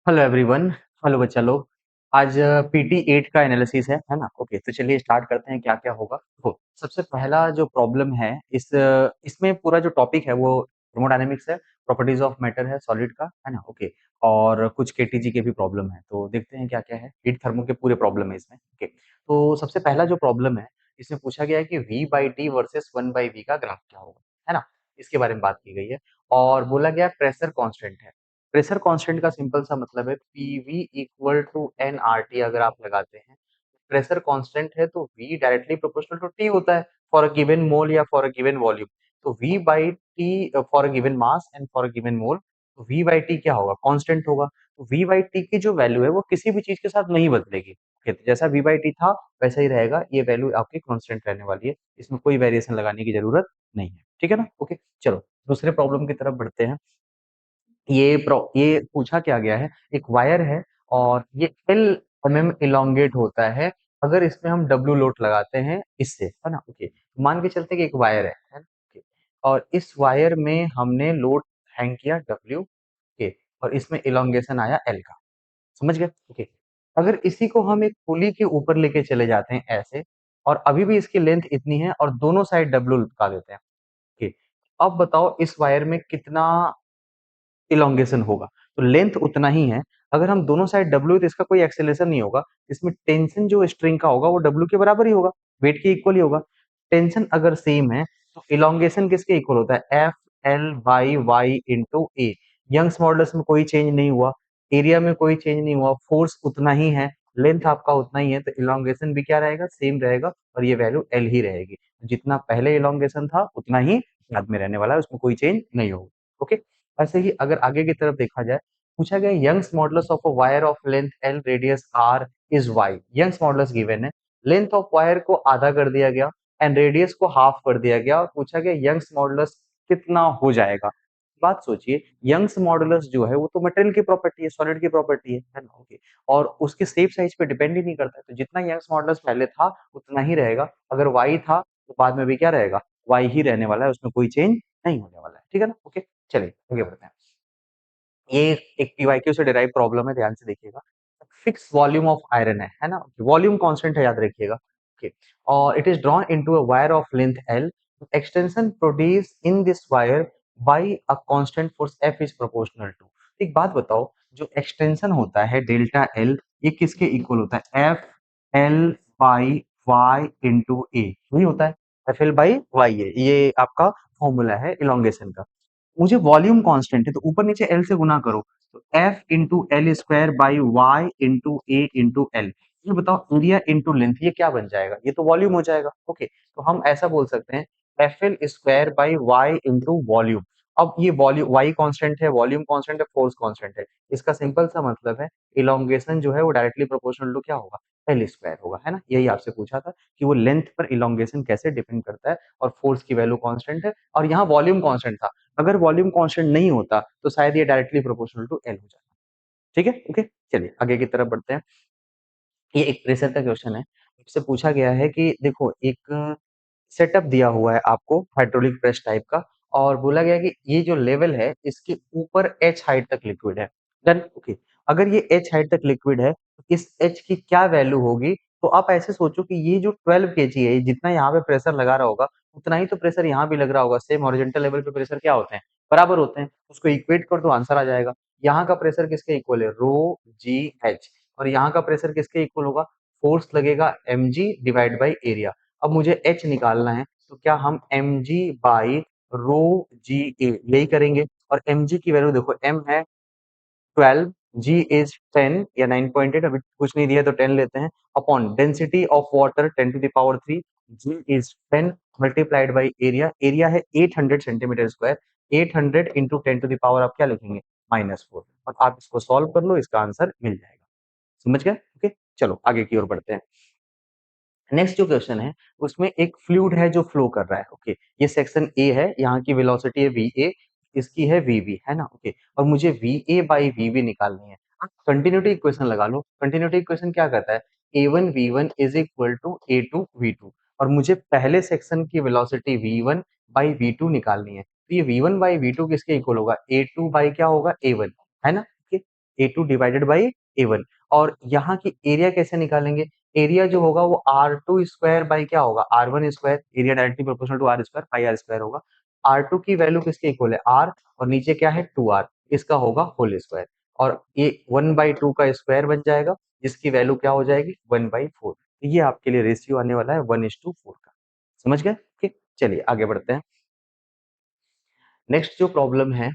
Hello everyone. Hello बच्चा लोग। आज पीटी 8 का एनालिसिस है ना? ओके, तो चलिए स्टार्ट करते हैं क्या क्या होगा। तो सबसे पहला जो प्रॉब्लम है इसमें पूरा जो टॉपिक है वो थर्मोडायनेमिक्स है, प्रॉपर्टीज ऑफ मैटर है सॉलिड का, है ना? ओके, और कुछ केटीजी के भी प्रॉब्लम है, तो देखते हैं क्या क्या है। हीट थर्मो के पूरे प्रॉब्लम है इसमें। ओके, तो सबसे पहला जो प्रॉब्लम है इसमें पूछा गया है कि V by T versus one by V का ग्राफ क्या होगा, है ना? इसके बारे में बात की गई है और बोला गया प्रेशर कांस्टेंट है। प्रेशर कांस्टेंट का सिंपल सा मतलब है PV equal to N R T. अगर आप लगाते हैं प्रेशर कांस्टेंट है तो V directly proportional to T होता है फॉर अ गिवन मोल या फॉर अ गिवन वॉल्यूम। तो V by T for a given mass and for a given mole, तो वी बाई टी क्या होगा? कांस्टेंट होगा। तो वी बाई टी की जो वैल्यू है वो किसी भी चीज के साथ नहीं बदलेगी। Okay, तो जैसा वी बाई टी था वैसा ही रहेगा, ये वैल्यू आपकी कांस्टेंट रहने वाली है, इसमें कोई वेरिएशन लगाने की जरूरत नहीं है। ठीक है ना? ओके, चलो दूसरे प्रॉब्लम की तरफ बढ़ते हैं। ये पूछा क्या गया है, एक वायर है और ये एल एम इलोंगेट होता है अगर इसमें हम डब्ल्यू लोड लगाते हैं इससे, है ना? ओके, मान के चलते कि एक वायर है ना? ओके, और इस वायर में हमने लोड हैंग किया डब्ल्यू के, और इसमें इलोंगेशन आया एल का। समझ गए? ओके, अगर इसी को हम एक पुली के ऊपर लेके चले जाते हैं ऐसे, और अभी भी इसकी लेंथ इतनी है और दोनों साइड डब्ल्यू लटका देते हैं। ओके, अब बताओ इस वायर में कितना इलोंगेशन होगा? तो लेंथ उतना ही है। अगर हम दोनों साइड डब्ल्यू तो इसका कोई एक्सेलरेशन नहीं होगा, इसमें टेंशन जो स्ट्रिंग का होगा वो डब्ल्यू के बराबर ही होगा, वेट के इक्वल ही होगा। टेंशन अगर सेम है तो इलोंगेशन किसके इक्वल होता है? F L by Y into A. Young's modulus में कोई चेंज नहीं हुआ, एरिया में कोई चेंज नहीं हुआ, फोर्स उतना ही है, लेंथ आपका उतना ही है, तो इलोंगेशन भी क्या रहेगा? सेम रहेगा, और ये वैल्यू एल ही रहेगी। जितना पहले इलोंगेशन था उतना ही बाद में रहने वाला है, उसमें कोई चेंज नहीं होगा। ओके, ऐसे ही अगर आगे की तरफ देखा जाए, पूछा गया Young's modulus of a wire of length L radius R is Y. Young's modulus given है, लेंथ ऑफ वायर को आधा कर दिया गया एंड रेडियस को हाफ कर दिया गया, और पूछा गया यंग्स मॉडुलस कितना हो जाएगा। बात सोचिए, यंग्स मॉडुलस जो है वो तो मटेरियल की प्रॉपर्टी है, सॉलिड की प्रॉपर्टी है ना? ओके, और उसके शेप साइज पे डिपेंड ही नहीं करता है, तो जितना यंग्स मॉडुलस पहले था उतना ही रहेगा। अगर वाई था तो बाद में भी क्या रहेगा? वाई ही रहने वाला है, उसमें कोई चेंज नहीं होने वाला है। ठीक है ना? ओके, चलिए आगे बढ़ते हैं। ये एक पीवाईक्यू से डिराइव प्रॉब्लम है, ध्यान से देखिएगा। फिक्स वॉल्यूम ऑफ आयरन है ना? वॉल्यूम कांस्टेंट है, याद रखिएगा। ओके, और it is drawn into a wire of length L, extension produce in this wire by a constant force F is proportional to. एक बात बताओ, जो एक्सटेंशन होता है डेल्टा एल, ये किसके इक्वल होता है? F L by Y into A, यही होता है। F L by Y A, ये आपका फॉर्मूला है इलोंगेशन का। मुझे वॉल्यूम कांस्टेंट है तो ऊपर नीचे एल से गुना करो, तो F into L square by Y into A into L. ये बताओ एरिया इंटू लेंथ, ये क्या बन जाएगा? ये तो वॉल्यूम हो जाएगा। ओके, तो हम ऐसा बोल सकते हैं F L square by Y into volume. अब ये वॉल्यूम वाई कांस्टेंट है, वॉल्यूम कांस्टेंट है, फोर्स कांस्टेंट है, इसका सिंपल सा मतलब है इलोंगेशन जो है वो डायरेक्टली प्रोपोर्शनल टू क्या होगा? एल स्क्वायर होगा, है ना? यही आपसे पूछा था कि वो लेंथ पर इलोंगेशन कैसे डिपेंड करता है, और फोर्स की वैल्यू कांस्टेंट है और यहाँ वॉल्यूम कांस्टेंट था। अगर वॉल्यूम कांस्टेंट नहीं होता तो शायद ये डायरेक्टली प्रोपोर्शनल टू एल हो जाता। ठीक है? ओके, चलिए आगे की तरफ बढ़ते हैं। ये एक प्रेशर का क्वेश्चन है, इससे पूछा गया है कि देखो एक सेटअप दिया हुआ है आपको हाइड्रोलिक प्रेस टाइप का, और बोला गया है कि ये जो लेवल है इसके ऊपर एच हाइट तक लिक्विड है। देन ओके, अगर ये एच हाइट तक लिक्विड है तो इस एच की क्या वैल्यू होगी? तो आप ऐसे सोचो कि ये जो 12 केजी है, जितना यहाँ पे प्रेशर लगा रहा होगा उतना ही तो प्रेशर यहाँ भी लग रहा होगा। सेम हॉरिजॉन्टल लेवल पे प्रेशर क्या होते हैं? बराबर होते हैं। उसको इक्वेट कर दो, आंसर आ जाएगा। यहाँ का प्रेशर किसके इक्वल है? Rho G H. और यहाँ का प्रेशर किसके इक्वल होगा? फोर्स लगेगा M G divide by area. अब मुझे एच निकालना है, तो क्या हम एम जी बाई रो जी ए यही करेंगे। और एम जी की वैल्यू देखो, एम है 12, जी इज 10 या 9.8, अभी कुछ नहीं दिया तो 10 लेते हैं, upon density of water 10 to the power 3, G is 10 multiplied by area. Area है 800 centimetre square, 800 into 10 to the power आप क्या लिखेंगे? -4। और आप इसको सॉल्व कर लो, इसका आंसर मिल जाएगा। समझ गए? ओके, चलो आगे की ओर बढ़ते हैं। नेक्स्ट जो क्वेश्चन है उसमें एक फ्लूइड है जो फ्लो कर रहा है। ओके, ये सेक्शन ए है, यहाँ की वेलोसिटी है वी ए, इसकी है वी बी, है ना? ओके, और मुझे V A by V B निकालनी है। कंटिन्यूटी इक्वेशन लगा लो। कंटिन्यूटी इक्वेशन क्या कहता है? A one V one is equal to A two V two, और मुझे पहले सेक्शन की velocity V one by V two निकालनी है। तो ये V one by V two किसके इक्वल होगा? ए टू बाई क्या होगा? ए वन, है ना? Okay, A2 divided by A1। और यहाँ की एरिया कैसे निकालेंगे? एरिया जो होगा वो R2 स्क्वायर बाई क्या होगा? R1 square. Area directly proportional to R square, pi R square होगा। R2 की वैल्यू किसके इक्वल है? R, और नीचे क्या है? 2R, इसका होगा होल स्क्वायर। और ये 1/2 का स्क्वायर बन जाएगा, जिसकी वैल्यू क्या हो जाएगी? 1/4। ये आपके लिए रेशियो आने वाला है 1:4 का। समझ गए? ठीक, चलिए आगे बढ़ते हैं। नेक्स्ट जो प्रॉब्लम है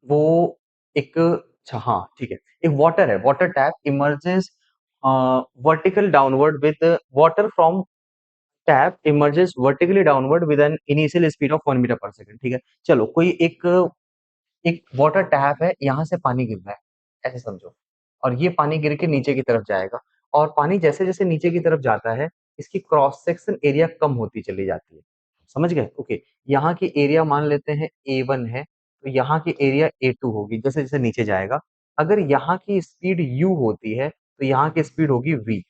वो एक, अच्छा हाँ ठीक है, एक वाटर है, water tap emerges vertical downward with water from tap emerges vertically downward with an initial speed of 1 metre per second. ठीक है, चलो कोई एक एक वाटर टैप है, यहाँ से पानी गिर रहा है, ऐसे समझो, और ये पानी गिर के नीचे की तरफ जाएगा, और पानी जैसे जैसे नीचे की तरफ जाता है, इसकी क्रॉस सेक्शन एरिया कम होती चली जाती है। समझ गए? ओके, यहाँ की एरिया मान लेते हैं A1 है, तो यहाँ की एरिया A2 होगी जैसे जैसे नीचे जाएगा। अगर यहाँ की स्पीड u होती है, तो यहाँ की स्पीड होगी v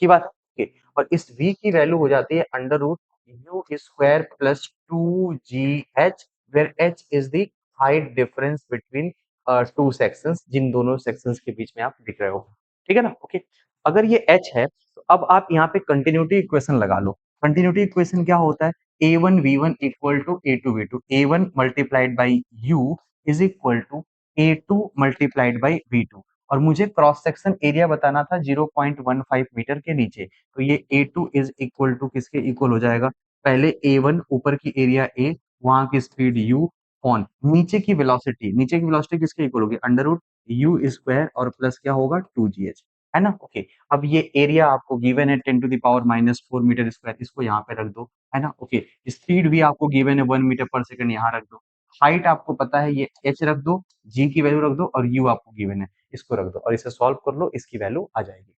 की बात है। और इस v की वैल्यू हो जाती है under root U square plus 2gh, where h is the height difference between two sections, जिन दोनों सेक्शंस के बीच में आप दिख रहे हो। ठीक है ना? ओके, अगर ये h है, तो अब आप यहाँ पे कंटिन्यूटी इक्वेशन लगा लो। कंटिन्यूटी इक्वेशन क्या होता है? a1v1 equal to a2v2, a1 multiplied by u is equal to a2 multiplied by v2। और मुझे क्रॉस सेक्शन एरिया बताना था 0.15 मीटर के नीचे, तो ये A2 इज इक्वल टू किसके इक्वल हो जाएगा? पहले A1 ऊपर की एरिया A, वहां की स्पीड U, ऑन नीचे की वेलोसिटी किसके इक्वल होगी? अंडर रूट यू स्क्वायर और प्लस क्या होगा? 2gh, है ना? ओके, अब ये एरिया आपको गिवन है 10⁻⁻⁴ मीटर स्क्वायर, इसको यहाँ पे रख दो, है ना? ओके, स्पीड भी आपको गिवन है 1 मीटर पर सेकंड, यहाँ रख दो। हाइट आपको पता है, ये h रख दो, g की वैल्यू रख दो, और u आपको गिवन है, इसको रख दो, और इसे सॉल्व कर लो, इसकी वैल्यू आ जाएगी।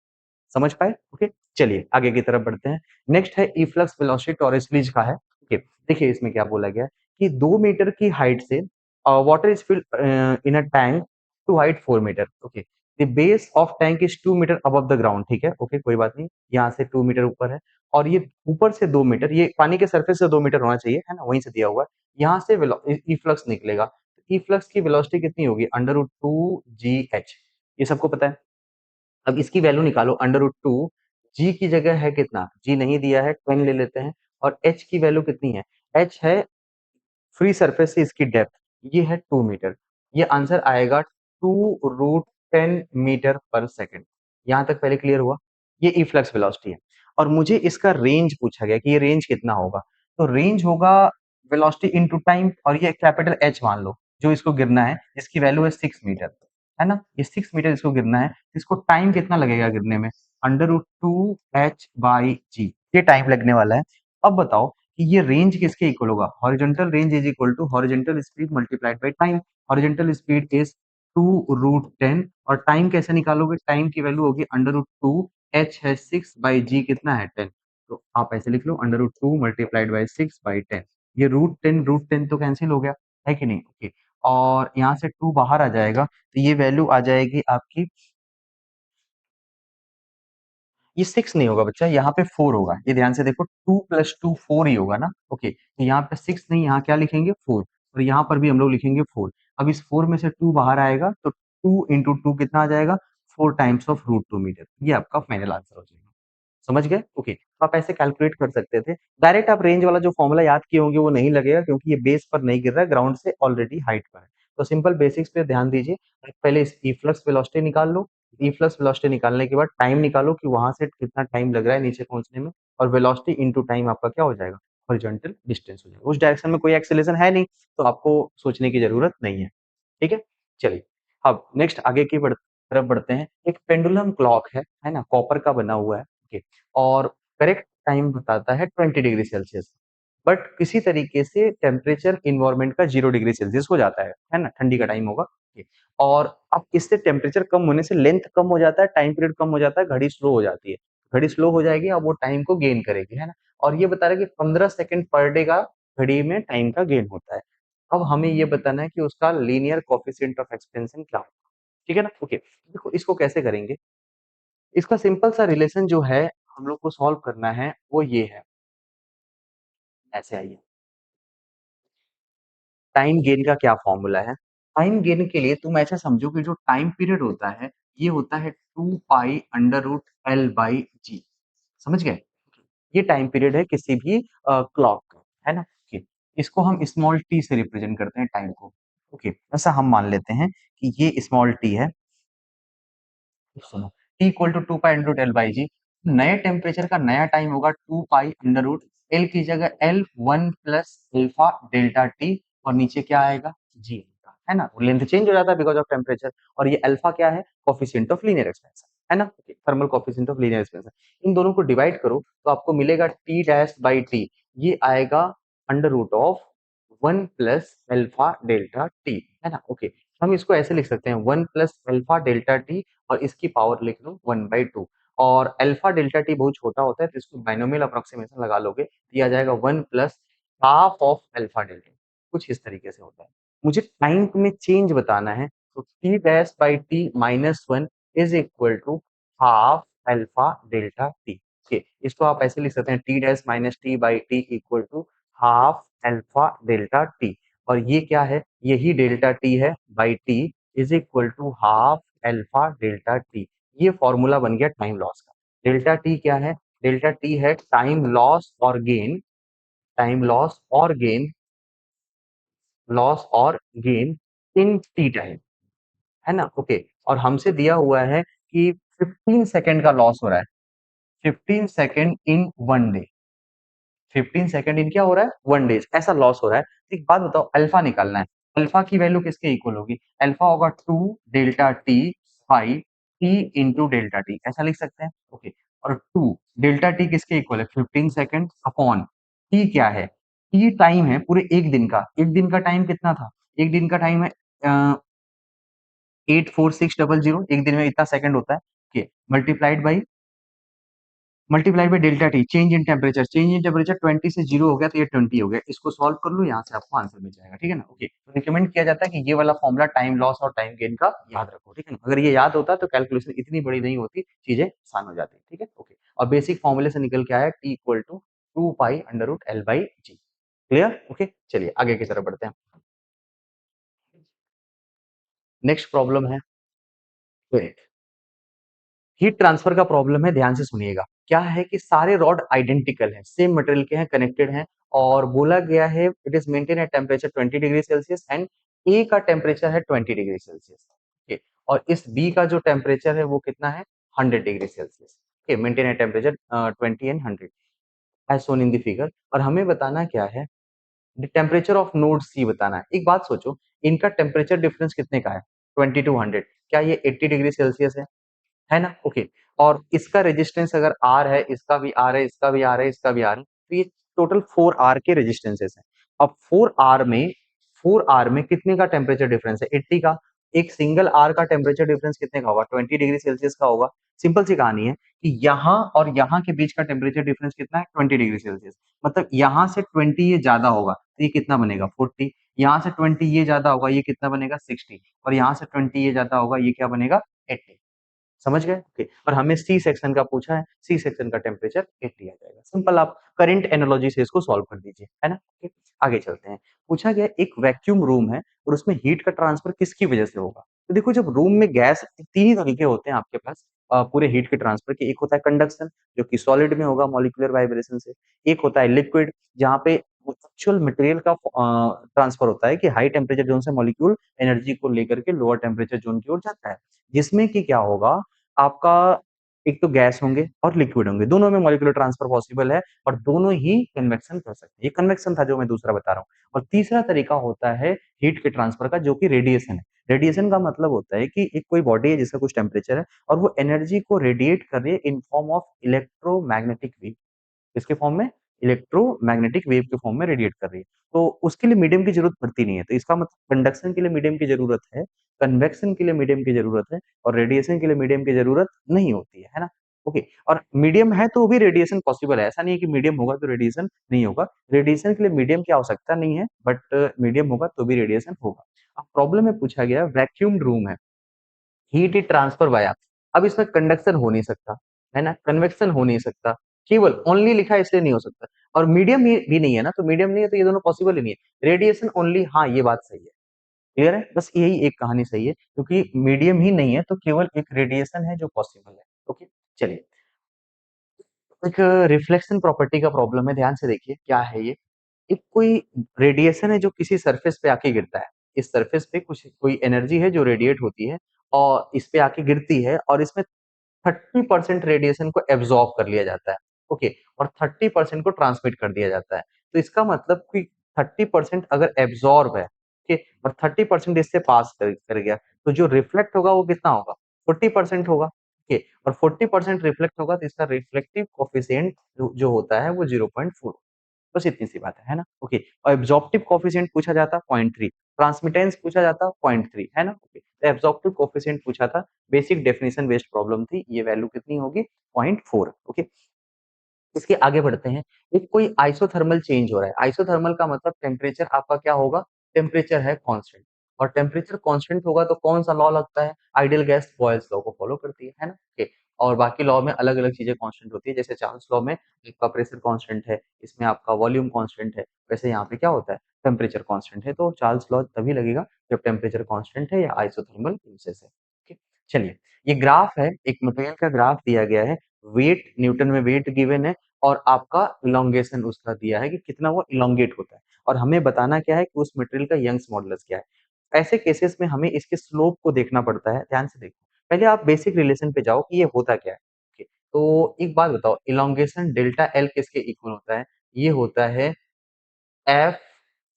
समझ पाए? ओके, चलिए आगे की तरफ बढ़ते हैं। नेक्स्ट है इफ्लक्स वेलोसिटी टॉरस का है। ओके, देखिए इसमें क्या बोला गया है कि 2 मीटर की हाइट से water is filled in a tank to height 4 metre. Okay, the base of tank is 2 metre above the ground. ठीक है, ओके कोई बात नहीं, यहाँ से 2 मीटर ऊपर है, और ये ऊपर से 2 मीटर, ये पानी के सरफेस से 2 मीटर होना चाहिए, है ना? वहीं से दिया हुआ है। यहाँ से इफ्लक्स निकलेगा, इफ्लक्स की वेलोसिटी कितनी होगी? अंडर रूट 2gh, ये सबको पता है। अब इसकी वैल्यू निकालो, अंडर रूट 2, जी की जगह है कितना? जी नहीं दिया है, 10 ले लेते हैं, और एच की वैल्यू कितनी है? एच है फ्री सरफेस से इसकी डेप्थ, ये है 2 मीटर। ये आंसर आएगा 2√10 मीटर पर सेकंड। यहाँ तक पहले क्लियर हुआ? ये इफ्लक्स वेलोसिटी है, और मुझे इसका रेंज पूछा गया कि ये रेंज कितना होगा। तो रेंज होगा वेलोसिटी इनटू टाइम, और ये कैपिटल एच मान लो, जो इसको गिरना है, इसकी वैल्यू है 6 मीटर, है ना? ये 6 मीटर इसको गिरना है, इसको टाइम कितना लगेगा गिरने में? अंडर रूट 2h/g, ये टाइम लगने वाला है। अब बताओ कि ये रेंज किसके इक्वल होगा? Horizontal range is equal to horizontal speed multiplied by time. Horizontal speed is 2√10, और टाइम कैसे निकालोगे? टाइम की वैल्यू होगी अंडर रूट 2, एच है 6 बाई जी कितना है? 10। तो आप ऐसे लिख लो, अंडर रूट 2 मल्टीप्लाइड बाई 6/10। ये रूट टेन तो कैंसिल हो गया, है कि नहीं? ओके, और यहाँ से 2 बाहर आ जाएगा, तो ये वैल्यू आ जाएगी आपकी, ये 6 नहीं होगा बच्चा, यहाँ पे 4 होगा। ये ध्यान से देखो, 2 + 2 4 ही होगा ना? ओके, तो यहाँ पे 6 नहीं, यहाँ क्या लिखेंगे? 4, और यहाँ पर भी हम लोग लिखेंगे 4। अब इस 4 में से 2 बाहर आएगा, तो 2 इंटू 2 कितना आ जाएगा? 4 टाइम्स ऑफ रूट 2 मीटर। ये आपका फाइनल आंसर हो जाएगा। समझ गए? ओके, तो आप ऐसे कैलकुलेट कर सकते थे। डायरेक्ट आप रेंज वाला जो फॉर्मूला याद किए होंगे वो नहीं लगेगा, क्योंकि ये बेस पर नहीं गिर रहा है, ग्राउंड से ऑलरेडी हाइट पर है। तो सिंपल बेसिक्स पे ध्यान दीजिए। आप पहले इस इफ्लक्स वेलोसिटी निकाल लो, इफ्लक्स वेलोसिटी निकालने के बाद टाइम निकालो कि वहां से कितना टाइम लग रहा है नीचे पहुंचने में, और वेलोसिटी इंटू टाइम आपका क्या हो जाएगा? हॉरिजॉन्टल डिस्टेंस हो जाएगा। उस डायरेक्शन में कोई एक्सेलरेशन है नहीं, तो आपको सोचने की जरूरत नहीं है। ठीक है, चलिए अब नेक्स्ट आगे की तरफ बढ़ते हैं। एक पेंडुलम क्लॉक है ना? कॉपर का बना हुआ है। ओके, और करेक्ट टाइम बताता है 20 डिग्री सेल्सियस, बट किसी तरीके से टेम्परेचर इन्वायरमेंट का 0 डिग्री सेल्सियस हो जाता है ना? ठंडी का टाइम होगा। ओके, और अब इससे टेम्परेचर कम होने से लेंथ कम हो जाता है, टाइम पीरियड कम हो जाता है, घड़ी स्लो हो जाती है। घड़ी स्लो हो जाएगी, अब वो टाइम को गेन करेगी, है ना? और ये बता रहा है कि 15 सेकंड पर डे का घड़ी में टाइम का गेन होता है। अब हमें ये बताना है कि उसका लीनियर कोएफिशिएंट ऑफ एक्सपेंशन क्या होगा। ठीक है ना? ओके, देखो इसको कैसे करेंगे। इसका सिंपल सा रिलेशन जो है, हम लोग को सॉल्व करना है, वो ये है। ऐसे आइए, टाइम गेन का क्या फॉर्मूला है? टाइम गेन के लिए तुम ऐसा समझो कि जो टाइम पीरियड होता है, ये होता है 2 pi under root L by G. समझ गए? ये टाइम पीरियड है किसी भी क्लॉक का, है ना? ओके, इसको हम स्मॉल टी से रिप्रेजेंट करते हैं टाइम को। ओके, ऐसा हम मान लेते हैं कि ये स्मॉल टी है। सुनो, T equal to 2 pi under root L by G. नए टेम्परेचर का नया टाइम होगा 2 पाई अंडर रूट एल की जगह L 1 plus alpha delta T और नीचे क्या आएगा? जी आएगा, है ना? लेंथ चेंज हो जाता है बिकॉज़ ऑफ टेम्परेचर और ये अल्फा क्या है? कोएफिशिएंट ऑफ लीनियर एक्सपेंशन, है ना? Thermal coefficient of linear expansion. इन दोनों को डिवाइड करो तो आपको मिलेगा टी डैश बाई टी। ये आएगा under root of 1 plus alpha delta T, है ना? ओके, हम इसको ऐसे लिख सकते हैं 1 प्लस अल्फा डेल्टा टी और इसकी पावर लिख लो 1/2 और अल्फा डेल्टा टी बहुत छोटा होता है तो इसको बाइनोमियल अप्रोक्सीमेशन लगा लोगे तो ये आ जाएगा 1 plus half of alpha delta. कुछ इस तरीके से होता है। मुझे टाइम में चेंज बताना है तो T dash by T minus 1 is equal to half alpha delta T. Okay, इसको आप ऐसे लिख सकते हैं T dash minus T by T equal to half alpha delta T और ये क्या है? यही डेल्टा टी है by T is equal to half alpha delta T. ये फॉर्मूला बन गया टाइम लॉस का। डेल्टा टी क्या है? डेल्टा टी है टाइम लॉस और गेन, टाइम लॉस और गेन इन टी टाइम, है ना? ओके, और हमसे दिया हुआ है कि 15 सेकंड का लॉस हो रहा है, 15 second in 1 day. 15 second in क्या हो रहा है? 1 डेज ऐसा लॉस हो रहा है। तो एक बात बताओ, अल्फा निकालना है। अल्फा की वैल्यू किसके इक्वल होगी? अल्फा होगा 2 delta T by T into delta T, ऐसा लिख सकते हैं। ओके, और 2 डेल्टा टी किसके इक्वल है? 15 सेकंड अपॉन टी क्या है? टी टाइम है पूरे एक दिन का। एक दिन का टाइम कितना था? एक दिन का टाइम है 84600। एक दिन में इतना सेकंड होता है। Okay, multiplied by delta T change in temperature. Change in temperature 20 से 0 हो गया तो ये 20 हो गया। इसको सॉल्व कर लो, यहाँ से आपको आंसर मिल जाएगा। ठीक है ना? ओके, तो रिकमेंड किया जाता है कि ये वाला फॉर्मूला टाइम लॉस और टाइम गेन का याद रखो। ठीक है ना? अगर ये याद होता तो कैलकुलेशन इतनी बड़ी नहीं होती, चीजें आसान हो जाती। ठीक है? ओके, और बेसिक फॉर्मूले से निकल के आया T equal to 2 pi under root L by G. Clear? Okay, चलिए आगे की तरफ बढ़ते हैं। नेक्स्ट प्रॉब्लम है हीट ट्रांसफर का प्रॉब्लम है, ध्यान से सुनिएगा। क्या है कि सारे रॉड आइडेंटिकल हैं, सेम मटेरियल के हैं, कनेक्टेड हैं और बोला गया है it is maintain at temperature 20 degree Celsius and A का टेम्परेचर है 20 डिग्री सेल्सियस। ओके, और इस बी का जो टेम्परेचर है वो कितना है? 100 degree Celsius. Okay, maintain at temperature 20 and 100 as shown in the figure. और हमें बताना क्या है? The temperature of node C बताना है। एक बात सोचो, इनका टेम्परेचर डिफरेंस कितने का है? 20 टू 100। क्या ये 80 डिग्री सेल्सियस है ना? ओके, और इसका रेजिस्टेंस अगर आर है, इसका भी आर है, इसका भी आर है, इसका भी आर है, तो ये टोटल 4 आर के रेजिस्टेंसेस हैं। अब 4 आर में कितने का टेम्परेचर डिफरेंस है? 80 का। एक सिंगल आर का टेम्परेचर डिफरेंस कितने का होगा? 20 डिग्री सेल्सियस का होगा। सिंपल सी कहानी है कि यहाँ और यहाँ के बीच का टेम्परेचर डिफरेंस कितना है? 20 डिग्री सेल्सियस। मतलब यहाँ से 20 ये ज्यादा होगा तो ये कितना बनेगा? 40। यहाँ से 20 ये ज्यादा होगा, ये कितना बनेगा? 60। और यहाँ से 20 ये ज्यादा होगा, ये क्या बनेगा? 80। समझ गए? ओके, और हमें सी सेक्शन का पूछा है, सी सेक्शन का टेम्परेचर 80 आ जाएगा। सिंपल, आप करंट एनालॉजी से इसको सॉल्व कर दीजिए, है ना? ओके, आगे चलते हैं। पूछा गया एक वैक्यूम रूम है और उसमें हीट का ट्रांसफर किसकी वजह से होगा? तो देखो, जब रूम में गैस, तीन ही तरीके होते हैं आपके पास पूरे हीट के ट्रांसफर के। एक होता है कंडक्शन, जो कि सॉलिड में होगा मॉलिक्यूलर वाइब्रेशन से। एक होता है लिक्विड, जहाँ पे एक्चुअल मटेरियल का ट्रांसफर होता है कि हाई टेम्परेचर जोन से मॉलिक्यूल एनर्जी को लेकर के लोअर टेम्परेचर जोन की ओर जाता है, जिसमें कि क्या होगा आपका, एक तो गैस होंगे और लिक्विड होंगे, दोनों में मॉलिक्यूलर ट्रांसफर पॉसिबल है और दोनों ही कन्वेक्शन कर सकते हैं। ये कन्वेक्शन था जो मैं दूसरा बता रहा हूँ। और तीसरा तरीका होता है हीट के ट्रांसफर का, जो कि रेडिएशन है। रेडिएशन का मतलब होता है कि एक कोई बॉडी है जिसका कुछ टेम्परेचर है और वो एनर्जी को रेडिएट कर रही है in form of electromagnetic wave. इसके फॉर्म में, इलेक्ट्रोमैग्नेटिक वेव के फॉर्म में रेडिएट कर रही है। तो उसके लिए मीडियम की जरूरत पड़ती नहीं है। तो इसका मतलब कंडक्शन के लिए मीडियम की जरूरत है, कन्वेक्शन के लिए मीडियम की जरूरत है और रेडिएशन के लिए मीडियम की जरूरत नहीं होती है ना? ओके, और मीडियम है तो भी रेडिएशन पॉसिबल है। ऐसा नहीं है कि मीडियम होगा तो रेडिएशन नहीं होगा। रेडिएशन के लिए मीडियम की आवश्यकता नहीं है, बट मीडियम होगा तो भी रेडिएशन होगा। अब प्रॉब्लम में पूछा गया वैक्यूम्ड रूम है, हीट इज ट्रांसफर वाया। अब इसमें कंडक्शन हो नहीं सकता, है ना? कन्वेक्शन हो नहीं सकता, केवल ओनली लिखा है इसलिए नहीं हो सकता। और मीडियम भी नहीं है ना, तो मीडियम नहीं है तो ये दोनों पॉसिबल ही नहीं है। रेडिएशन ओनली, हाँ ये बात सही है। क्लियर है? बस यही एक कहानी सही है क्योंकि मीडियम ही नहीं है तो केवल एक रेडिएशन है जो पॉसिबल है। ओके, चलिए। एक रिफ्लेक्शन प्रॉपर्टी का प्रॉब्लम है, ध्यान से देखिए क्या है ये। एक कोई रेडिएशन है जो किसी सरफेस पे आके गिरता है। इस सरफेस पे कुछ कोई एनर्जी है जो रेडिएट होती है और इस पे आके गिरती है और इसमें 30% रेडिएशन को एब्जॉर्ब कर लिया जाता है, ओके, और 30% को ट्रांसमिट कर दिया जाता है। तो इसका मतलब कि 30% अगर एब्जॉर्ब है, ओके, और 30% इससे पास कर गया, तो जो रिफ्लेक्ट होगा वो कितना होगा? 40% होगा, ओके, और 40% रिफ्लेक्ट होगा तो इसका रिफ्लेक्टिव कोएफिशिएंट जो होता है वो 0.4, बस इतनी सी बात है ना? ओके, और एब्जॉर्प्टिव कोएफिशिएंट पूछा जाता 0.3, ट्रांसमिटेंस पूछा जाता 0.3, है ना? ओके, तो एब्जॉर्प्टिव कोएफिशिएंट पूछा था, बेसिक डेफिनिशन बेस्ड प्रॉब्लम थी, ये वैल्यू कितनी होगी? 0.4, ओके। इसके आगे बढ़ते हैं। एक कोई आइसोथर्मल चेंज हो रहा है। आइसोथर्मल का मतलब टेम्परेचर आपका क्या होगा? टेम्परेचर है कांस्टेंट, और टेम्परेचर कांस्टेंट होगा तो कौन-सा लॉ लगता है? आइडियल गैस बॉयल्स लॉ को फॉलो करती है ना? ओके, और बाकी लॉ में अलग-अलग चीज़ें कांस्टेंट होती है, जैसे चार्ल्स लॉ में आपका प्रेशर कांस्टेंट है, इसमें आपका वॉल्यूम कांस्टेंट है, वैसे यहाँ पे क्या होता है? टेम्परेचर कांस्टेंट है, तो चार्ल्स लॉ तभी लगेगा जब टेम्परेचर कांस्टेंट है या आइसोथर्मल प्रोसेस है। ओके, चलिए, ये ग्राफ है, एक मटेरियल का ग्राफ दिया गया है, वेट न्यूटन में वेट गिवन है और आपका इलोंगेशन उसका दिया है कि कितना वो इलोंगेट होता है और हमें बताना क्या है कि उस मटेरियल का यंग्स मॉडुलस क्या है। ऐसे केसेस में हमें इसके स्लोप को देखना पड़ता है, ध्यान से देखो। पहले आप बेसिक रिलेशन पे जाओ कि ये होता क्या है। ओके, तो एक बात बताओ, इलोंगेशन डेल्टा एल किसके इक्वल होता है? ये होता है F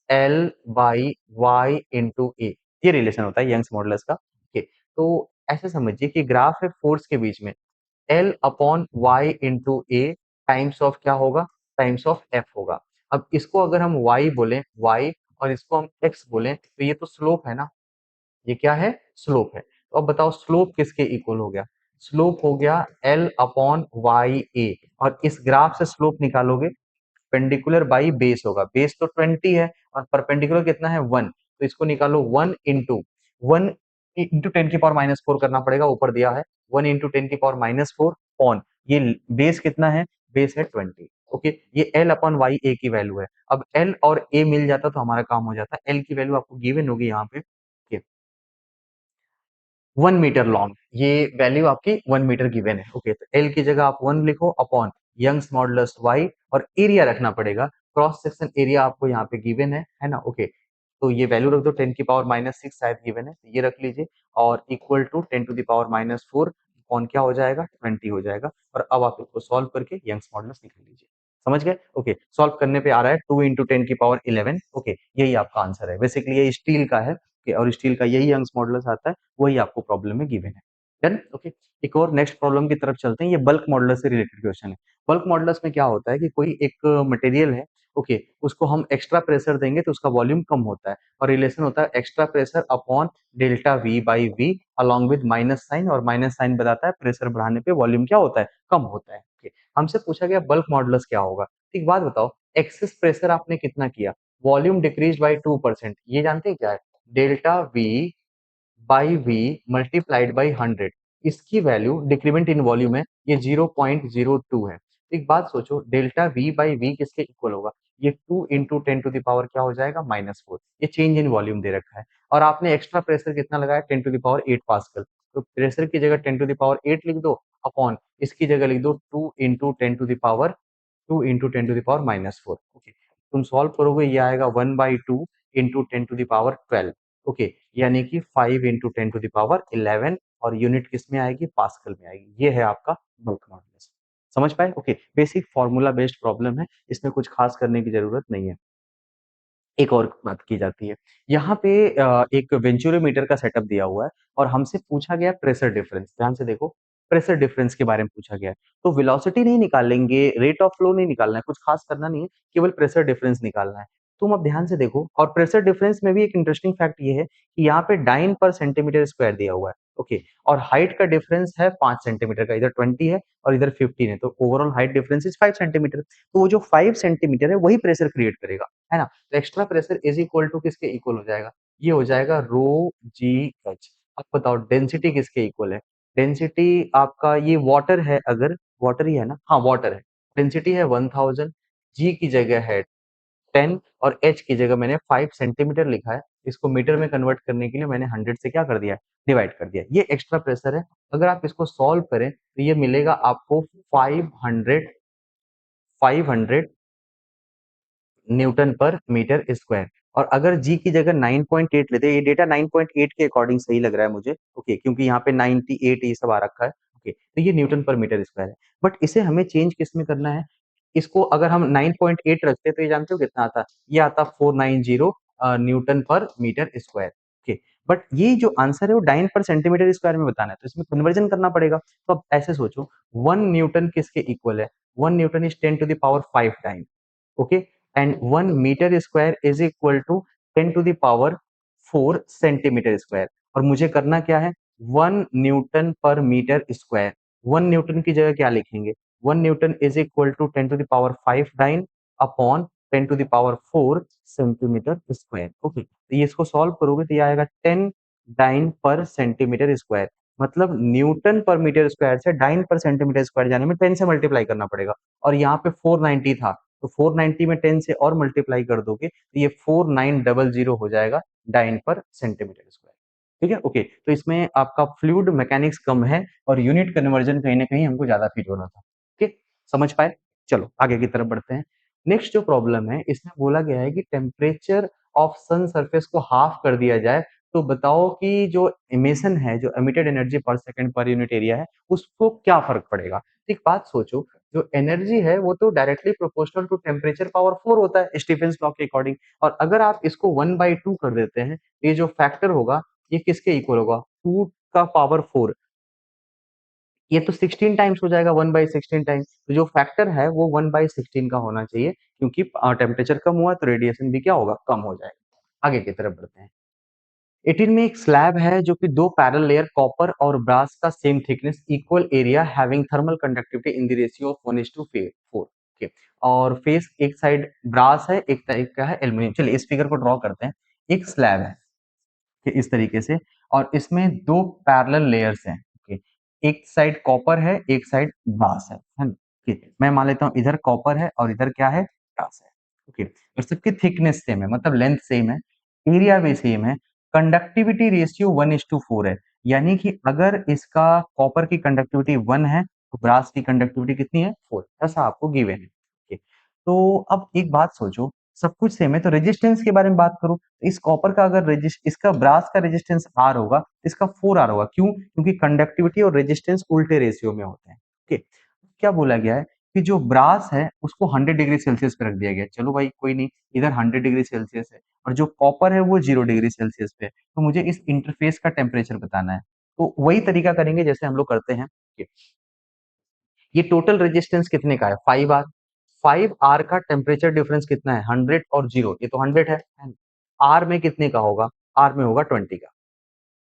L by Y into A, ये रिलेशन होता है यंग्स मॉडुलस का। ओके, तो ऐसे समझिए कि ग्राफ है फोर्स के बीच में, L upon Y into A times of क्या होगा? टाइम्स ऑफ एफ होगा। अब इसको अगर हम वाई बोले, वाई, और इसको हम एक्स बोले तो ये तो स्लोप है ना, ये क्या है? स्लोप है। तो अब बताओ स्लोप किसके इक्वल हो गया? स्लोप हो गया एल अपॉन वाई ए, और इस ग्राफ से स्लोप निकालोगे, पेंडिकुलर बाई बेस होगा, बेस तो 20 है और परपेंडिकुलर कितना है? 1, तो इसको निकालो 1 इंटू 10 की पावर -4 करना पड़ेगा, ऊपर दिया है 1 इंटू 10 की पावर -4 ऑन, ये बेस कितना है? बेस है 20, ओके, ये एल अपॉन वाई ए की वैल्यू है। अब एल और ए मिल जाता तो हमारा काम हो जाता। एल की वैल्यू आपको गिवन होगी यहाँ पे, ओके, 1 मीटर लॉन्ग, ये वैल्यू आपकी 1 मीटर गिवन है। ओके, तो एल की जगह आप 1 लिखो अपॉन यंग्स मॉडुलस वाई, और एरिया रखना पड़ेगा, क्रॉस सेक्शन एरिया आपको यहाँ पे गिवन है ना? ओके, तो ये वैल्यू रख दो, 10 की पावर -6 शायद गिवन है, तो ये रख लीजिए, और equal to 10 to the power -4 upon क्या हो जाएगा? 20 हो जाएगा, और अब आप इसको सॉल्व करके यंग्स मॉडुलस निकाल लीजिए। समझ गए? ओके, सॉल्व करने पे आ रहा है 2 इंटू 10 की पावर 11, ओके, यही आपका आंसर है। बेसिकली ये स्टील का है, ओके, और स्टील का यही यंग्स मॉडुलस आता है, वही आपको प्रॉब्लम में गिवन है। डन? ओके, एक और नेक्स्ट प्रॉब्लम की तरफ चलते हैं। ये बल्क मॉडुलस से रिलेटेड क्वेश्चन है। बल्क मॉडुलस में क्या होता है कि कोई एक मटेरियल है, ओके, उसको हम एक्स्ट्रा प्रेशर देंगे तो उसका वॉल्यूम कम होता है, और रिलेशन होता है extra pressure upon delta V by V along with minus sign, और माइनस साइन बताता है प्रेशर बढ़ाने पे वॉल्यूम क्या होता है? कम होता है। ओके, हमसे पूछा गया बल्क मॉडुलस क्या होगा? एक बात बताओ, एक्सेस प्रेशर आपने कितना किया? वॉल्यूम डिक्रीज बाई 2%, ये जानते हैं क्या है? Delta V by V multiplied by 100, इसकी वैल्यू डिक्रीमेंट इन वॉल्यूम है, ये 0.02 है। एक बात सोचो, डेल्टा वी बाई वी किसके इक्वल होगा? ये 2 इंटू 10 टू द पावर क्या हो जाएगा? -4, ये चेंज इन वॉल्यूम दे रखा है, और आपने एक्स्ट्रा प्रेशर कितना लगाया? 10 टू द पावर 8 पास्कल, तो प्रेशर की जगह 10 टू द पावर 8 लिख दो अपॉन इसकी जगह लिख दो 2 into 10 to the power 2 into 10 to the power -4, okay, तुम सॉल्व करोगे ये आएगा 1/2 into 10 to the power 12, okay, यानी कि 5 इंटू 10 टू द पावर 11, और यूनिट किस में आएगी? पास्कल में आएगी। ये है आपका बल्क मॉडुलस। समझ पाए? Okay, basic formula based problem है, इसमें कुछ खास करने की जरूरत नहीं है। एक और बात की जाती है। यहाँ पे एक वेंचुरोमीटर का सेटअप दिया हुआ है और हमसे पूछा गया प्रेशर डिफरेंस। ध्यान से देखो, प्रेशर डिफरेंस के बारे में पूछा गया है। तो वेलोसिटी नहीं निकालेंगे, रेट ऑफ फ्लो नहीं निकालना है, कुछ खास करना नहीं है, केवल प्रेशर डिफरेंस निकालना है। तुम अब ध्यान से देखो, और प्रेशर डिफरेंस में भी एक इंटरेस्टिंग फैक्ट ये है कि यहाँ पे डाइन पर सेंटीमीटर स्क्वायर दिया हुआ है। ओके, और हाइट का डिफरेंस है 5 सेंटीमीटर का, इधर 20 है और इधर 15 है, तो overall height difference is 5 centimetre. तो वो जो 5 सेंटीमीटर है वही प्रेशर क्रिएट करेगा, है ना? तो extra pressure is equal to किसके इक्वल हो जाएगा? ये हो जाएगा रो जी एच। अब बताओ डेंसिटी किसके इक्वल है? डेंसिटी आपका ये वाटर है, अगर वाटर ही है ना, हाँ वाटर है, डेंसिटी है 1000, जी की जगह है 10 और h की जगह मैंने 5 सेंटीमीटर लिखा है, इसको मीटर में कन्वर्ट करने के लिए मैंने 100 से क्या कर दिया, डिवाइड कर दिया। ये एक्स्ट्रा प्रेशर है, अगर आप इसको सॉल्व करें तो ये मिलेगा आपको 500 न्यूटन पर मीटर स्क्वायर। और अगर जी की जगह 9.8 लेते हैं, ये डेटा 9.8 के अकॉर्डिंग सही लग रहा है मुझे, ओके, क्योंकि यहाँ पे 98 ये सब आ रखा है, ओके, तो ये न्यूटन पर मीटर स्क्वायर है। बट इसे हमें चेंज किस में करना है, इसको अगर हम 9.8 रखते तो ये जानते हो कितना आता, ये आता 490 न्यूटन पर मीटर स्क्वायर, ओके। बट ये जो आंसर है वो डाइन पर सेंटीमीटर स्क्वायर में बताना है, तो इसमें कन्वर्जन करना पड़ेगा। तो अब ऐसे सोचो, 1 न्यूटन किसके इक्वल है, 1 newton is 10 to the power 5 time, okay, and 1 metre square is equal to 10 to the power 4 centimetre square. और मुझे करना क्या है, 1 न्यूटन पर मीटर स्क्वायर, 1 न्यूटन की जगह क्या लिखेंगे, 1 newton is equal to 10 to the power 5 dyne upon 10 to the power 4 centimetre square, okay. तो ये इसको सॉल्व करोगे तो ये आएगा 10 डाइन पर सेंटीमीटर स्क्वायर, मतलब न्यूटन पर मीटर स्क्वायर से डाइन पर सेंटीमीटर स्क्वायर जाने में 10 से मल्टीप्लाई करना पड़ेगा। और यहाँ पे 490 था, तो 490 में 10 से और मल्टीप्लाई कर दोगे तो ये 4900 हो जाएगा डाइन पर सेंटीमीटर स्क्वायर, ठीक है, ओके। तो इसमें आपका फ्लूइड मैकेनिक्स कम है और यूनिट कन्वर्जन कहीं ना कहीं हमको ज्यादा फील होना था, ठीक, समझ पाए। चलो आगे की तरफ बढ़ते हैं। नेक्स्ट जो प्रॉब्लम है, इसमें बोला गया है कि टेम्परेचर ऑफ सन सरफेस को हाफ कर दिया जाए, तो बताओ कि जो इमिशन है, जो एमिटेड एनर्जी पर सेकंड पर यूनिट एरिया है, उसको क्या फर्क पड़ेगा। एक बात सोचो, जो एनर्जी है वो तो directly proportional to temperature power 4 होता है स्टीफेंस लॉ के अकॉर्डिंग, और अगर आप इसको 1/2 कर देते हैं, ये जो फैक्टर होगा ये किसके इक्वल होगा, 2 का पावर 4, ये तो 16 टाइम्स हो जाएगा, 1/16 टाइम्स। तो जो फैक्टर है वो 1/16 का होना चाहिए, क्योंकि टेम्परेचर कम हुआ तो रेडिएशन भी क्या होगा, कम हो जाएगा। आगे की तरफ बढ़ते हैं। 18 में एक स्लैब है जो कि दो पैरेलल लेयर कॉपर और ब्रास का same thickness, equal area, having thermal conductivity in the ratio of 1:4, okay. और फेस एक साइड ब्रास है, एक साइड का है एल्यूमिनियम। चलिए इस फिगर को ड्रॉ करते हैं। एक स्लैब है कि इस तरीके से, और इसमें दो पैरेलल लेयर्स हैं, ओके। एक साइड कॉपर है, एक साइड ब्रास है ना, ओके। मैं मान लेता हूँ इधर कॉपर है और इधर क्या है, ब्रास है, ओके। और सबकी थिकनेस सेम है, मतलब लेंथ सेम है, एरिया भी सेम है, कंडक्टिविटी रेशियो 1:4 है। यानी कि अगर इसका कॉपर की कंडक्टिविटी 1 है तो ब्रास की कंडक्टिविटी कितनी है, 4, ऐसा आपको गिवन है, ओके। तो अब एक बात सोचो, सब कुछ सेम है तो रेजिस्टेंस के बारे में बात करूं, इस कॉपर का अगर इसका ब्रास का रेजिस्टेंस आर होगा, इसका 4R होगा, क्यों, क्योंकि कंडक्टिविटी और रेजिस्टेंस उल्टे रेशियो में होते हैं, ओके। क्या बोला गया है कि जो ब्रास है उसको 100 डिग्री सेल्सियस पे रख दिया गया, चलो भाई कोई नहीं, इधर 100 डिग्री सेल्सियस है और जो कॉपर है वो 0 डिग्री सेल्सियस पे है, तो मुझे इस इंटरफेस का टेम्परेचर बताना है। तो वही तरीका करेंगे जैसे हम लोग करते हैं कि ये टोटल रेजिस्टेंस कितने का है, 5R, 5R का टेम्परेचर डिफरेंस कितना है, 100 और 0, ये तो 100 है ना? आर में कितने का होगा, आर में होगा 20 का,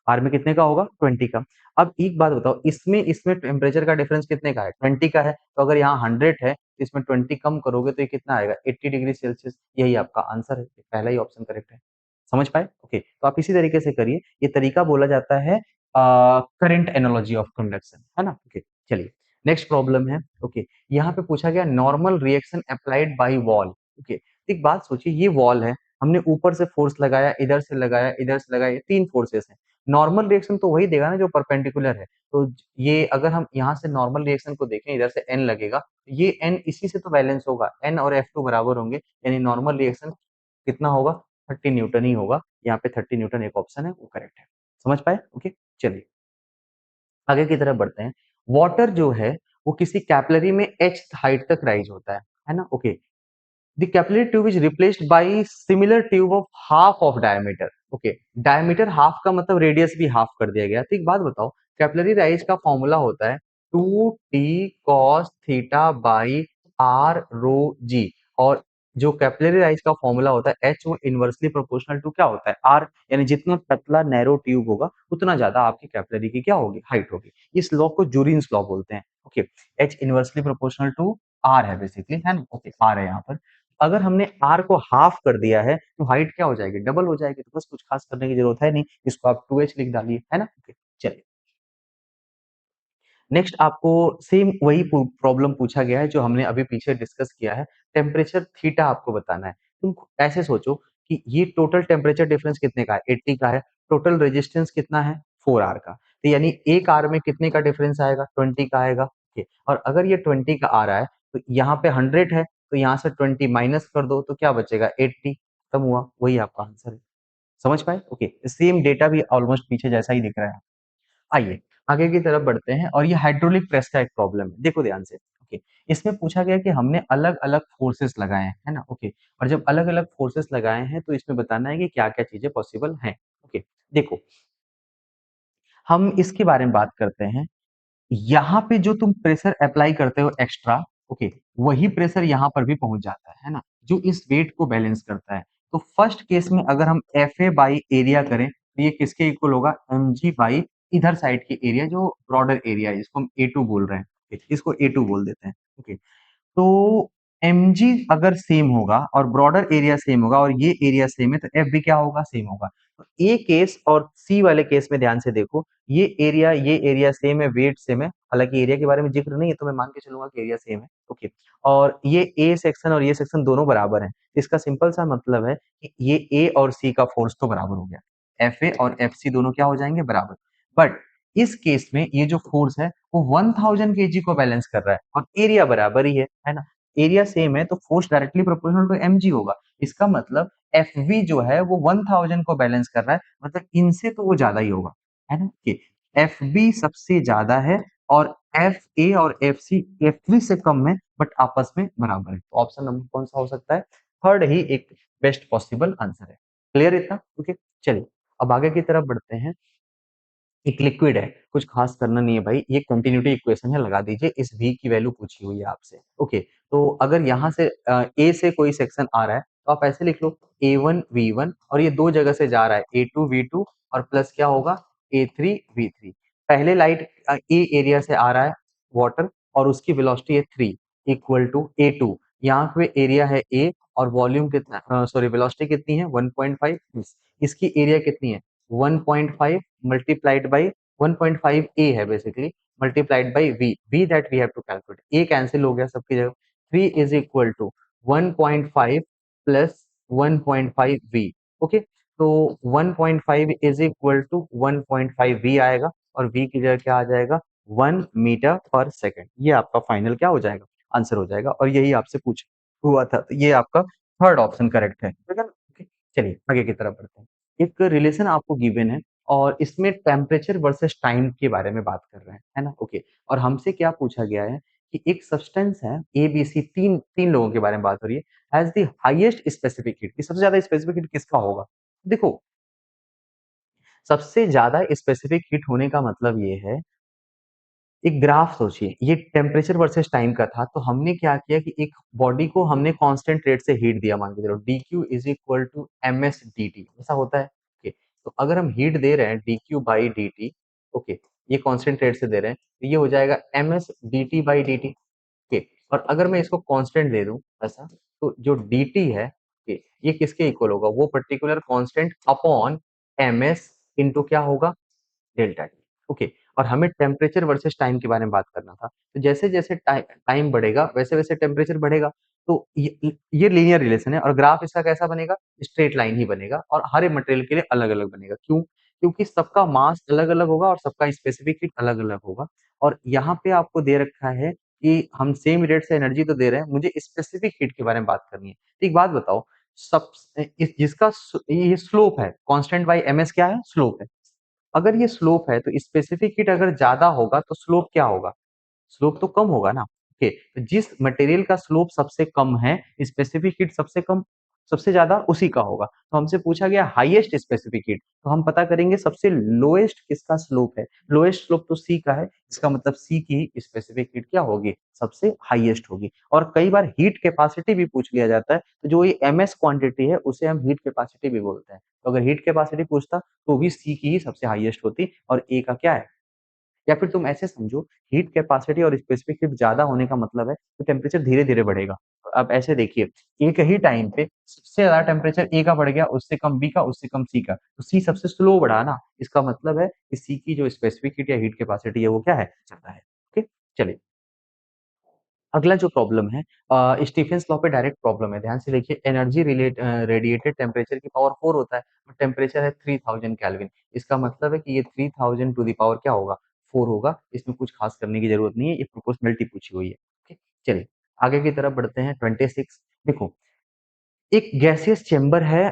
आर में कितने का होगा, 20 का। अब एक बात बताओ, इसमें इसमें टेम्परेचर का डिफरेंस कितने का है, 20 का है, तो अगर यहाँ 100 है तो इसमें 20 कम करोगे तो ये कितना आएगा, 80 डिग्री सेल्सियस। यही आपका आंसर है, पहला ही ऑप्शन करेक्ट है, समझ पाए, ओके। तो आप इसी तरीके से करिए, ये तरीका बोला जाता है करंट एनालॉजी ऑफ कंडक्शन, है ना, ओके। चलिए नेक्स्ट प्रॉब्लम है, ओके। यहाँ पे पूछा गया normal reaction applied by wall, okay. एक बात सोचिए, ये वॉल है, हमने ऊपर से फोर्स लगाया, इधर से लगाया, इधर से लगाया, ये तीन फोर्सेस हैं। नॉर्मल रिएक्शन तो वही देगा ना जो परपेंडिकुलर है, तो ये अगर हम यहाँ से नॉर्मल रिएक्शन को देखें, इधर से एन लगेगा, ये एन इसी से तो बैलेंस होगा, एन और F2 बराबर होंगे, यानी नॉर्मल रिएक्शन कितना होगा, 30 न्यूटन ही होगा। यहाँ पे 30 न्यूटन एक ऑप्शन है, वो करेक्ट है, समझ पाए, ओके। चलिए आगे की तरफ बढ़ते हैं। वाटर जो है वो किसी कैपिलरी में h हाइट तक राइज होता है ना, okay. The capillary tube is replaced by similar tube of half of diameter. Okay, diameter half का मतलब रेडियस भी हाफ कर दिया गया। तो एक बात बताओ, कैपिलरी राइज का फॉर्मूला होता है 2t cos theta by R rho G, और जो कैपिलरी राइज का फॉर्मूला होता है h, वो इनवर्सली प्रोपोर्शनल टू क्या होता है, r, यानी जितना पतला नैरो ट्यूब होगा उतना ज्यादा आपकी कैपिलरी की क्या होगी, हाइट होगी। इस लॉ को जूरिन्स लॉ बोलते हैं, okay. h inversely proportional to r है बेसिकली, है ना, ओके, r है यहाँ पर। अगर हमने आर को हाफ कर दिया है तो हाइट क्या हो जाएगी, डबल हो जाएगी, तो बस कुछ खास करने की जरूरत है नहीं, इसको आप 2h लिख डालिए, है ना, ओके। चलिए नेक्स्ट आपको सेम वही प्रॉब्लम पूछा गया है जो हमने अभी पीछे डिस्कस किया है, टेम्परेचर थीटा आपको बताना है। तुम ऐसे सोचो कि ये टोटल टेम्परेचर डिफरेंस कितने का है, 80 का है, टोटल रेजिस्टेंस कितना है, 4 आर का, तो यानी एक आर में कितने का डिफरेंस आएगा, 20 का आएगा। ओके, और अगर ये 20 का आ रहा है तो यहाँ पे 100 है, तो यहाँ से 20 माइनस कर दो तो क्या बचेगा, 80, खत्म हुआ, वही आपका आंसर है। समझ पाए? ओके, सेम डेटा भी ऑलमोस्ट पीछे जैसा ही दिख रहा है। आइए आगे की तरफ बढ़ते हैं, और ये हाइड्रोलिक प्रेस का एक प्रॉब्लम है, देखो ध्यान से। ओके, इसमें पूछा गया कि हमने अलग अलग फोर्सेस लगाए हैं, है ना। ओके, और जब अलग अलग फोर्सेस लगाए हैं तो इसमें बताना है कि क्या क्या चीजें पॉसिबल हैं। ओके, देखो हम इसके बारे में बात करते हैं। यहाँ पे जो तुम प्रेशर अप्लाई करते हो एक्स्ट्रा, ओके, वही प्रेशर यहाँ पर भी पहुंच जाता है ना, जो इस वेट को बैलेंस करता है। तो फर्स्ट केस में अगर हम एफ ए बाई एरिया करें तो ये किसके इक्वल होगा, एम जी बाई इधर साइड की एरिया, जो ब्रॉडर एरिया है, इसको हम ए टू बोल रहे हैं, इसको ए टू बोल देते हैं। ओके, तो mg अगर सेम होगा और ब्रॉडर एरिया सेम होगा और ये एरिया सेम है, तो एफ भी क्या होगा, सेम होगा। तो ए केस और सी वाले केस में ध्यान से देखो, ये एरिया सेम है, वेट सेम है, हालांकि एरिया के बारे में जिक्र नहीं है तो मैं मान के चलूंगा कि एरिया सेम है। ओके, और ये ए सेक्शन और ये सेक्शन दोनों बराबर हैं, इसका सिंपल सा मतलब है कि ये ए और सी का फोर्स तो बराबर हो गया, एफ ए और एफ सी दोनों क्या हो जाएंगे, बराबर। बट इस केस में ये जो फोर्स है वो 1000 केजी को बैलेंस कर रहा है और एरिया बराबर ही है ना। एरिया सेम है तो force directly proportional to M G होगा। इसका मतलब एफ वी जो है वो 1000 को बैलेंस कर रहा है, मतलब इनसे तो वो ज्यादा ही होगा, है ना, कि एफ बी सबसे ज्यादा है और एफ ए और एफ सी एफ वी से कम है, बट आपस में बराबर है। तो ऑप्शन नंबर कौन सा हो सकता है, थर्ड ही एक बेस्ट पॉसिबल आंसर है। क्लियर इतना? ओके, चलिए अब आगे की तरफ बढ़ते हैं। एक लिक्विड है, कुछ खास करना नहीं है भाई, ये कंटिन्यूटी इक्वेशन है, लगा दीजिए, इस v की वैल्यू पूछी हुई है आपसे। ओके, तो अगर यहाँ से a से कोई सेक्शन आ रहा है तो आप ऐसे लिख लो a1 v1, और ये दो जगह से जा रहा है a2 v2, और प्लस क्या होगा a3 v3। पहले लाइट a एरिया से आ रहा है वाटर, और उसकी वेलोसिटी है 3 इक्वल टू a2, यहाँ पे एरिया है a और वॉल्यूम कितना, सॉरी वेलोसिटी कितनी है 1.5, इसकी एरिया कितनी है 1.5 मल्टीप्लाइड बाई 1.5 ए है basically, multiplied by V that we have to calculate, A cancel हो गया सबकी जगह, 3 is equal to 1.5 plus 1.5 V. Okay, तो 1.5 इज इक्वल टू 1.5 वी आएगा, और वी की जगह क्या आ जाएगा 1 मीटर पर सेकेंड। ये आपका फाइनल क्या हो जाएगा, आंसर हो जाएगा, और यही आपसे पूछ हुआ था, तो ये आपका थर्ड ऑप्शन करेक्ट है, ठीक है ना? Okay, चलिए आगे की तरफ बढ़ते हैं। एक रिलेशन आपको गिवन है और इसमें टेम्परेचर वर्सेस टाइम के बारे में बात कर रहे हैं, है ना। ओके, और हमसे क्या पूछा गया है कि एक सब्सटेंस है ए बी सी, तीन तीन लोगों के बारे में बात हो रही है, has the highest specific heat, सबसे ज्यादा स्पेसिफिक हीट किसका होगा। देखो, सबसे ज्यादा स्पेसिफिक हीट होने का मतलब ये है, एक ग्राफ सोचिए, ये टेम्परेचर वर्सेस टाइम का था, तो हमने क्या किया कि एक बॉडी को हमने कांस्टेंट रेट से हीट दिया, मान के चलो D Q is equal to M S D T, ऐसा होता है। ओके, तो अगर हम हीट दे रहे हैं D Q by D T, okay, ये कांस्टेंट रेट से दे रहे हैं, तो ये हो जाएगा M S D T by D T. Okay, और अगर मैं इसको कांस्टेंट दे दूं ऐसा, तो जो डी टी है, ओके, ये किसके इक्वल होगा, वो particular constant upon M S into क्या होगा, डेल्टा टी। ओके, और हमें टेम्परेचर वर्सेस टाइम के बारे में बात करना था, तो जैसे जैसे टाइम बढ़ेगा वैसे वैसे टेम्परेचर बढ़ेगा। तो ये लीनियर रिलेशन है, और ग्राफ इसका कैसा बनेगा, स्ट्रेट लाइन ही बनेगा, और हर एक मटेरियल के लिए अलग अलग बनेगा। क्यों? क्योंकि सबका मास अलग अलग होगा और सबका स्पेसिफिक हीट अलग अलग होगा। और यहाँ पे आपको दे रखा है कि हम सेम रेट से एनर्जी तो दे रहे हैं, मुझे स्पेसिफिक हीट के बारे में बात करनी है। तो एक बात बताओ, सब जिसका ये स्लोप है, कांस्टेंट बाई एम एस क्या है, स्लोप है। अगर ये स्लोप है तो स्पेसिफिक हीट अगर ज्यादा होगा तो स्लोप क्या होगा, स्लोप तो कम होगा ना। ओके, तो जिस मटेरियल का स्लोप सबसे कम है, स्पेसिफिक हीट सबसे कम, सबसे ज्यादा उसी का होगा। तो हमसे पूछा गया हाईएस्ट स्पेसिफिक हीट, तो हम पता करेंगे सबसे लोएस्ट किसका स्लोप है, लोएस्ट स्लोप तो सी का है, इसका मतलब सी की स्पेसिफिक हीट क्या होगी, सबसे हाईएस्ट होगी। और कई बार हीट कैपेसिटी भी पूछ लिया जाता है, तो जो ये एम एस क्वांटिटी है उसे हम हीट कैपेसिटी भी बोलते हैं। तो अगर हीट कैपेसिटी पूछता तो भी सी की ही सबसे हाईएस्ट होती, और ए का क्या है। या फिर तुम ऐसे समझो, हीट कैपेसिटी और स्पेसिफिक हीट ज्यादा होने का मतलब है तो टेम्परेचर धीरे धीरे बढ़ेगा। अब ऐसे देखिए, एक ही टाइम पे सबसे ज्यादा टेम्परेचर ए का बढ़ गया, उससे कम बी का, उससे कम सी का, तो सी सबसे स्लो बढ़ा ना, इसका मतलब है कि सी की जो स्पेसिफिक हीट या हीट कैपेसिटी है वो क्या है, ज्यादा है। ओके, चलिए अगला जो प्रॉब्लम है स्टीफेंस लॉ पे डायरेक्ट प्रॉब्लम है। ध्यान से देखिए एनर्जी रेडिएटेड टेम्परेचर की पावर 4 होता है, बट टेम्परेचर है 3000 केल्विन। इसका मतलब है कि ये 3000 टू द पावर क्या होगा? 4 होगा। इसमें कुछ खास करने की ज़रूरत नहीं है, ये प्रोपोर्शनैलिटी पूछी हुई है। ओके, चलिए आगे की तरफ बढ़ते हैं 26। देखो एक गैसियस चैम्बर है,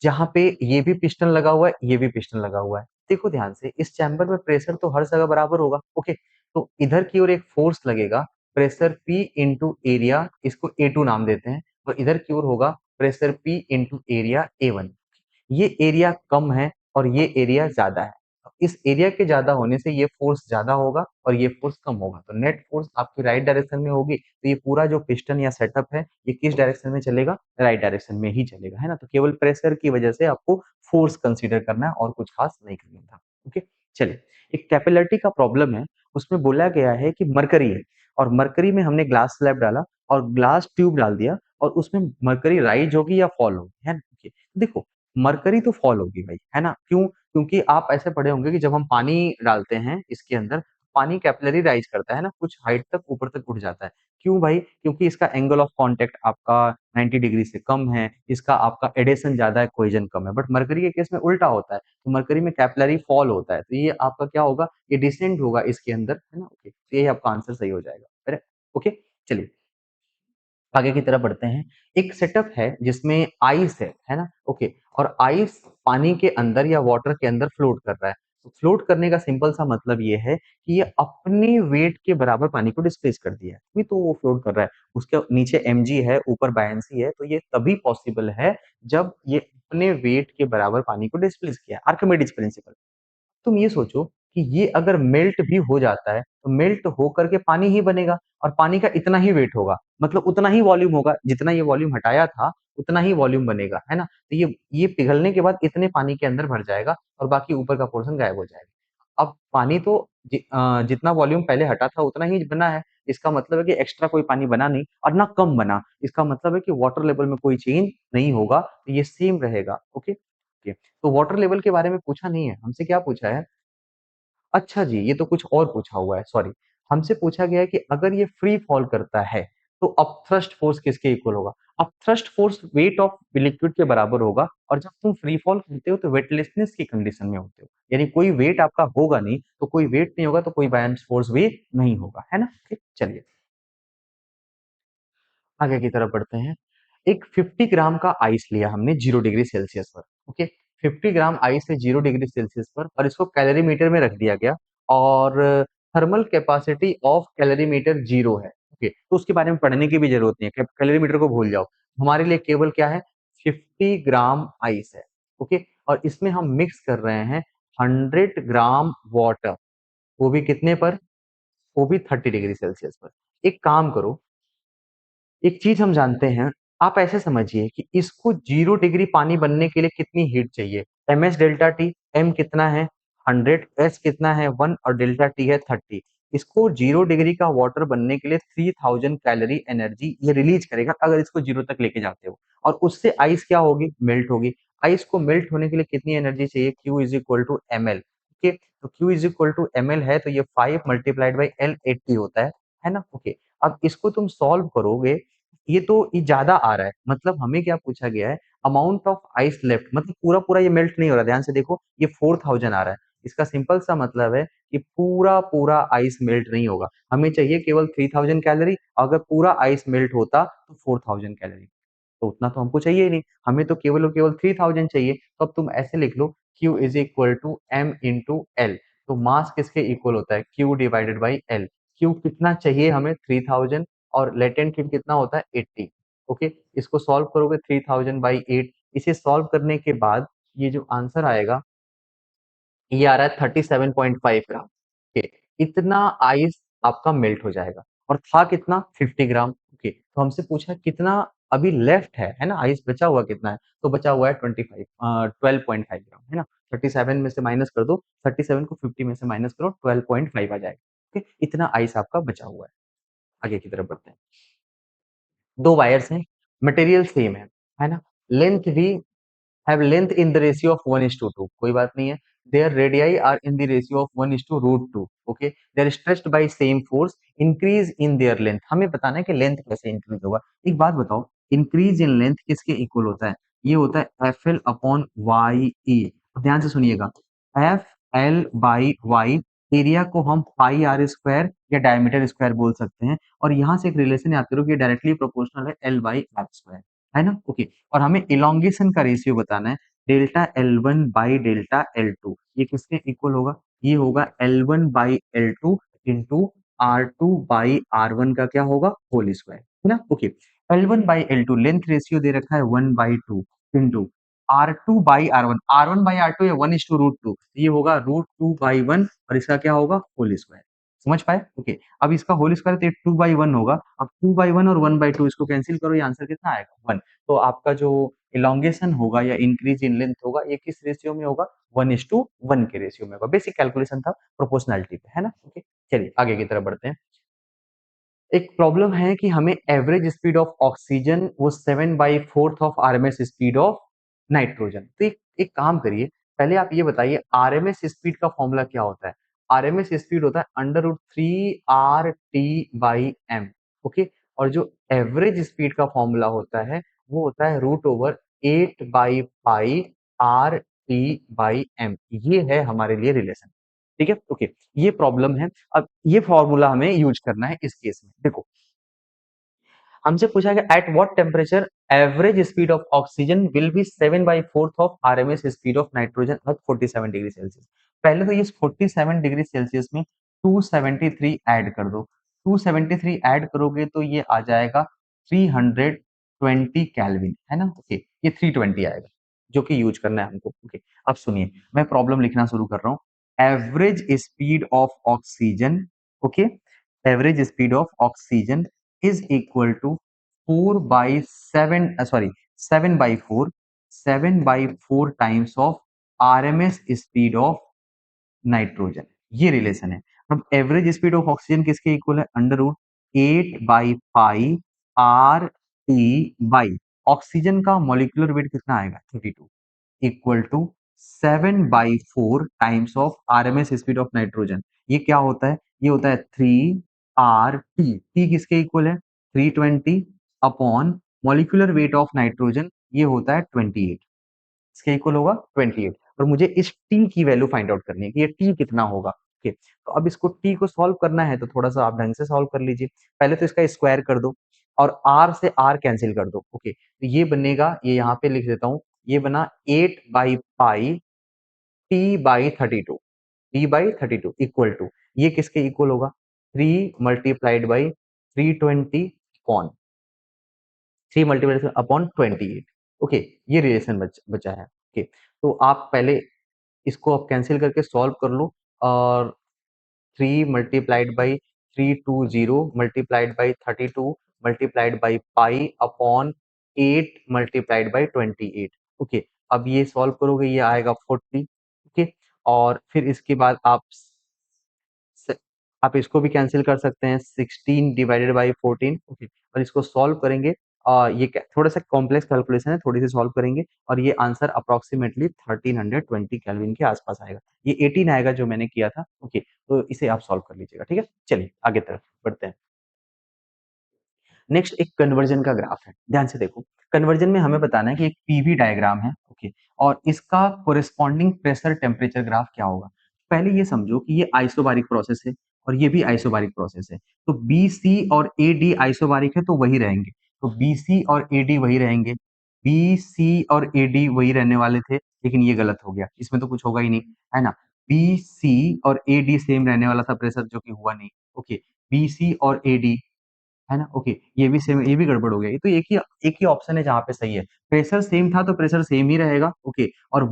जहाँ पे ये भी पिस्टन लगा हुआ है, ये भी पिस्टन लगा हुआ है। देखो ध्यान से, इस चैम्बर में प्रेशर तो हर जगह बराबर होगा, ओके? तो इधर की ओर एक फोर्स लगेगा, प्रेशर P इंटू एरिया, इसको A2 नाम देते हैं, और इधर की ओर होगा pressure P into area A1। ये एरिया कम है और ये एरिया ज़्यादा है। इस एरिया के ज़्यादा होने से ये फ़ोर्स ज़्यादा होगा और ये फ़ोर्स कम होगा। तो नेट फ़ोर्स आपकी राइट डायरेक्शन में होगी, तो ये पूरा जो पिस्टन या सेटअप है, ये किस डायरेक्शन में चलेगा? राइट डायरेक्शन में ही चलेगा, है ना? तो केवल प्रेशर की वजह से आपको फ़ोर्स कंसीडर करना है और कुछ खास नहीं करना था। ओके? चलिए, एक कैपिलरिटी का प्रॉब्लम है, उसमें बोला गया है कि मरकरी है और मरकरी में हमने ग्लास स्लैब डाला और ग्लास ट्यूब डाल दिया और उसमें मरकरी राइज़ होगी या फ़ॉल होगी, है ना? ओके, देखो मरकरी तो फॉल होगी भाई, है ना? क्यों? क्योंकि आप ऐसे पढ़े होंगे कि जब हम पानी डालते हैं इसके अंदर, पानी कैपिलरी राइज़ करता है ना, कुछ हाइट तक ऊपर तक उठ जाता है। क्यों भाई? क्योंकि इसका एंगल ऑफ कॉन्टैक्ट आपका 90 डिग्री से कम है, इसका आपका एडेशन ज़्यादा है, कोहेज़न कम है। बट मरकरी के केस में उल्टा होता है, तो मरकरी में कैपिलरी फॉल होता है, तो ये आपका क्या होगा? ये डिसेंट होगा इसके अंदर, है ना? ओके, तो ये आपका आंसर सही हो जाएगा। करेक्ट? ओके, चलिए। आगे की तरफ बढ़ते हैं। एक सेटअप है जिसमें आइस है ना? ओके और आइस पानी के अंदर या वाटर के अंदर फ्लोट कर रहा है। तो फ्लोट करने का सिंपल सा मतलब ये है कि ये अपने वेट के बराबर पानी को डिस्प्लेस कर दिया है, तभी तो वो फ्लोट कर रहा है। उसके नीचे mg है, ऊपर बायन्सी है, तो ये तभी पॉसिबल है जब ये अपने वेट के बराबर पानी को डिस्प्लेस किया है। Archimedes principal. तुम ये सोचो कि ये अगर मेल्ट भी हो जाता है, तो मेल्ट होकर के पानी ही बनेगा और पानी का इतना ही वेट होगा, मतलब उतना ही वॉल्यूम होगा, जितना ये वॉल्यूम हटाया था, उतना ही वॉल्यूम बनेगा, है ना? तो ये पिघलने के बाद इतने पानी के अंदर भर जाएगा और बाकी ऊपर का पोर्शन गायब हो जाएगा। अब पानी तो जितना वॉल्यूम पहले हटा था उतना ही बना है, इसका मतलब है कि एक्स्ट्रा कोई पानी बना नहीं और ना कम बना, इसका मतलब है कि वाटर लेवल में कोई चेंज नहीं होगा, तो ये सेम रहेगा, ओके? ओके, तो वाटर लेवल के बारे में पूछा नहीं है, हमसे क्या पूछा है? अच्छा जी, ये तो कुछ और पूछा हुआ है, सॉरी। हमसे पूछा गया है कि अगर ये फ्री फॉल करता है, तो अपथ्रस्ट फोर्स किसके इक्वल होगा? Upthrust force weight of liquid के बराबर होगा और जब तुम फ्री फॉल करते हो तो वेटलेसनेस की कंडीशन में होते हो। यानी कोई वेट आपका होगा नहीं, तो कोई वेट नहीं होगा तो कोई बायन्स फोर्स भी नहीं होगा, है ना? ठीक, चलिए। आगे की तरफ बढ़ते हैं। एक 50 ग्राम का आइस लिया हमने 0 डिग्री सेल्सियस पर, ओके? 50 ग्राम आइस है 0 डिग्री सेल्सियस पर और इसको कैलोरीमीटर में रख दिया गया और थर्मल कैपेसिटी ऑफ कैलोरीमीटर 0 है, ओके? तो उसके बारे में पढ़ने की भी ज़रूरत नहीं है, कैलोरीमीटर को भूल जाओ। हमारे लिए केवल क्या है? 50 ग्राम आइस है, ओके? और इसमें हम मिक्स कर रहे हैं 100 ग्राम वाटर, वो भी कितने पर? वो भी 30 डिग्री सेल्सियस पर। एक काम करो, एक चीज़ हम जानते हैं, आप ऐसे समझिए कि इसको 0 डिग्री पानी बनने के लिए कितनी हीट चाहिए? एमएस डेल्टा टी, एम कितना है? 100, एस कितना है? 1 और डेल्टा टी है 30। इसको 0 डिग्री का वाटर बनने के लिए 3000 कैलोरी एनर्जी ये रिलीज़ करेगा अगर इसको 0 तक लेके जाते हो और उससे आइस क्या होगी? मेल्ट होगी। आइस को मेल्ट होने के लिए कितनी एनर्जी चाहिए? Q is equal to ml, okay? तो Q is equal to ml है तो ये 5 मल्टीप्लाइड बाय L 80 होता है ना? ओके। अब इसको तुम सॉल्व करोगे, ये ज़्यादा आ रहा है, मतलब हमें क्या पूछा गया है, अमाउंट ऑफ आइस लेफ्ट, मतलब पूरा-पूरा ये मेल्ट नहीं हो रहा है, ध्यान से देखो, ये 4000 आ रहा है। इसका सिंपल सा मतलब है कि पूरा-पूरा आइस मेल्ट नहीं होगा, हमें चाहिए केवल 3000 कैलोरी, अगर पूरा आइस मेल्ट होता तो 4000 कैलोरी, तो उतना तो हमको चाहिए ही नहीं, हमें तो केवल और केवल 3000 चाहिए, तो अब तुम ऐसे लिख लो Q is equal to M into L, तो मास किसके इक्वल होता है? Q divided by L। Q कितना चाहिए हमें? 3000 और लेटेंट हीट कितना होता है? 80, ओके? इसको सॉल्व करोगे 3000 बाई 8, इसे सॉल्व करने के बाद ये जो आंसर आएगा ये आ रहा है 37.5 ग्राम। ओके, इतना आइस आपका मेल्ट हो जाएगा और था कितना? 50 ग्राम। ओके, तो हमसे पूछा है कितना अभी लेफ्ट है ना? आइस बचा हुआ कितना है? तो बचा हुआ है 12.5 ग्राम, है ना? 37 में से माइनस कर दो, 37 को 50 में से माइनस करो, 12.5 आ जाएगा। ओके, इतना आइस आपका बचा हुआ है। आगे की तरफ बढ़ते हैं। 2 वायर्स हैं, मटेरियल सेम है ना? लेंथ भी have length in the ratio of 1:2, कोई बात नहीं है। their radii are in the ratio of 1 is to root 2. Okay, they are stretched by same force, increase in their length. हमें बताना है कि लेंथ कैसे इंक्रीज होगा। एक बात बताओ, इंक्रीज इन लेंथ किसके इक्वल होता है? ये होता है F L upon Y E. ध्यान से सुनिएगा, F L by Y, area को हम पाई आर स्क्वायर या डायमीटर स्क्वायर बोल सकते हैं, और यहाँ से एक रिलेशन याद करो कि डायरेक्टली प्रोपोर्शनल है एल बाई आर स्क्वायर, है ना? ओके, और हमें इलोंगेशन का रेशियो बताना है, delta L one by delta L two, ये किसके इक्वल होगा? ये होगा L one by L two into R two by R one का क्या होगा? होल स्क्वायर, है ना? Okay, L one by L two length ratio दे रखा है 1/2 into R two by R one by R two या 1:√2, ये होगा √2/1 और इसका क्या होगा? Whole square. समझ पाए? ओके, अब इसका होल स्क्वायर तो 2/1 होगा। अब 2/1 और 1/2 इसको कैंसिल करो, ये आंसर कितना आएगा? 1। तो आपका जो इलोंगेशन होगा या इंक्रीज इन लेंथ होगा, ये किस रेशियो में होगा? 1:1 के रेशियो में होगा। बेसिक कैलकुलेशन था प्रोपोर्शनैलिटी पे, है ना? ओके, चलिए आगे की तरफ बढ़ते हैं। एक प्रॉब्लम है कि हमें एवरेज स्पीड ऑफ ऑक्सीजन वो 7/4 of RMS speed of nitrogen. तो एक काम करिए, पहले आप ये बताइए आरएमएस स्पीड का फॉर्मूला क्या होता है? आरएमएस स्पीड होता है √3 RT/m। ओके, और जो एवरेज स्पीड का फॉर्मूला होता है वो होता है √8/π RT/m। ये है हमारे लिए रिलेशन। ठीक है? ओके, ये प्रॉब्लम है। अब ये फॉर्मूला हमें यूज करना है इस केस में। देखो, हमसे पूछा गया at what temperature average speed of oxygen will be 7/4 of RMS speed of nitrogen eight 47 degree Celsius. पहले तो ये 47 डिग्री सेल्सियस में 273 ऐड कर दो। 273 ऐड करोगे तो ये आ जाएगा 320 केल्विन, है ना? ओके, ये 320 आएगा जो कि यूज करना है हमको। ओके, अब सुनिए, मैं प्रॉब्लम लिखना शुरू कर रहा हूँ। Average speed of oxygen, okay, average speed of oxygen is equal to 7 by 4 times of RMS speed of nitrogen. ये रिलेशन है। अब एवरेज स्पीड ऑफ ऑक्सीजन किसके इक्वल है? √8/π RT/, ऑक्सीजन का मॉलिक्यूलर वेट कितना आएगा? 32 equal to 7/4 times of RMS speed of nitrogen. ये क्या होता है? ये होता है 3 RT। टी किसके इक्वल है? 320 upon molecular weight of nitrogen, ये होता है 28। इसके इक्वल होगा 28, और मुझे इस टी की वैल्यू फाइंड आउट करनी है कि ये टी कितना होगा। ओके, तो अब इसको टी को सॉल्व करना है तो थोड़ा सा आप ढंग से सॉल्व कर लीजिए। पहले तो इसका स्क्वायर कर दो और आर से आर कैंसिल कर दो। ओके, तो ये बनेगा, ये यहाँ पे लिख देता हूँ, ये बना 8/π T/32, T/32 इक्वल टू, ये किसके इक्वल होगा? 3 multiplied by 320 upon 3 multiplied upon 28। Okay, ये रिलेशन बचा है। ओके, तो आप पहले इसको आप कैंसिल करके सॉल्व कर लो, और 3 multiplied by 320 multiplied by 32 multiplied by pi upon 8 multiplied by 28। Okay, अब ये सॉल्व करोगे, ये आएगा 40। ओके, और फिर इसके बाद स- आप इसको भी कैंसिल कर सकते हैं, 16 डिवाइडेड बाई 14। ओके, और इसको सॉल्व करेंगे, ये थोड़ा सा कॉम्प्लेक्स कैलकुलेशन है, थोड़ी सी सॉल्व करेंगे और ये आंसर अप्रोक्सीमेटली 1320 केल्विन के आसपास आएगा। ये 18 आएगा जो मैंने किया था। ओके, तो इसे आप सॉल्व कर लीजिएगा। ठीक है, चलिए आगे तरफ बढ़ते हैं। नेक्स्ट एक कन्वर्जन का ग्राफ है, ध्यान से देखो। कन्वर्जन में हमें बताना है कि एक पीवी डायग्राम है, ओके, और इसका कोरिस्पॉन्डिंग प्रेशर टेम्परेचर ग्राफ क्या होगा। पहले ये समझो कि ये आइसोबारिक प्रोसेस है और ये भी आइसोबारिक प्रोसेस है, तो बी सी और ए डी आइसोबारिक है तो वही रहेंगे, तो बी सी और ए डी वही रहेंगे। बी सी और ए डी वही रहने वाले थे, लेकिन ये गलत हो गया, इसमें तो कुछ होगा ही नहीं, है ना? बी सी और ए डी सेम रहने वाला था प्रेशर, जो कि हुआ नहीं। ओके, बी सी और ए डी, है ना? ओके, ये भी सेम, ये भी गड़बड़ हो गया। ये तो एक ही ऑप्शन है जहाँ पे सही है। प्रेशर सेम था तो प्रेशर सेम ही रहेगा। ओके, और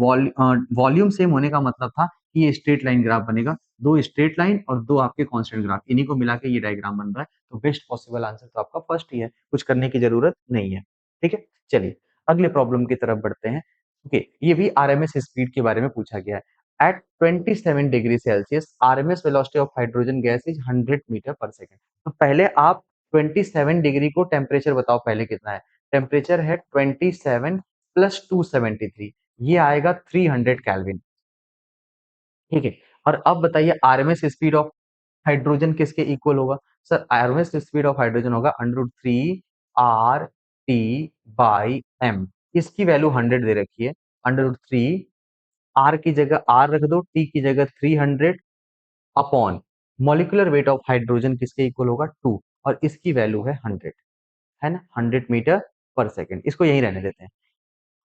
वॉल्यूम सेम होने का मतलब था कि ये स्ट्रेट लाइन ग्राफ बनेगा। दो स्ट्रेट लाइन और दो आपके कांस्टेंट ग्राफ, इन्हीं को मिला के ये डायग्राम बन रहा है। तो बेस्ट पॉसिबल आंसर तो आपका फर्स्ट ही है, कुछ करने की जरूरत नहीं है। ठीक है, चलिए अगले प्रॉब्लम की तरफ बढ़ते हैं। ओके, ये भी आरएमएस स्पीड के बारे में पूछा गया है। At 27 degree Celsius RMS velocity of hydrogen gas is 100 metre per second. तो पहले आप 27 डिग्री को टेम्परेचर बताओ पहले कितना है। टेम्परेचर है 27 प्लस 273, ये आएगा 300 केल्विन। ठीक है। और अब बताइए आरएमएस स्पीड ऑफ हाइड्रोजन किसके इक्वल होगा? Sir RMS speed of hydrogen होगा √3 RT/m। इसकी वैल्यू 100 दे रखी है। √3 आर की जगह आर रख दो, टी की जगह 300 upon molecular weight of hydrogen किसके इक्वल होगा 2, और इसकी वैल्यू है 100, है ना, 100 मीटर पर सेकेंड। इसको यही रहने देते हैं।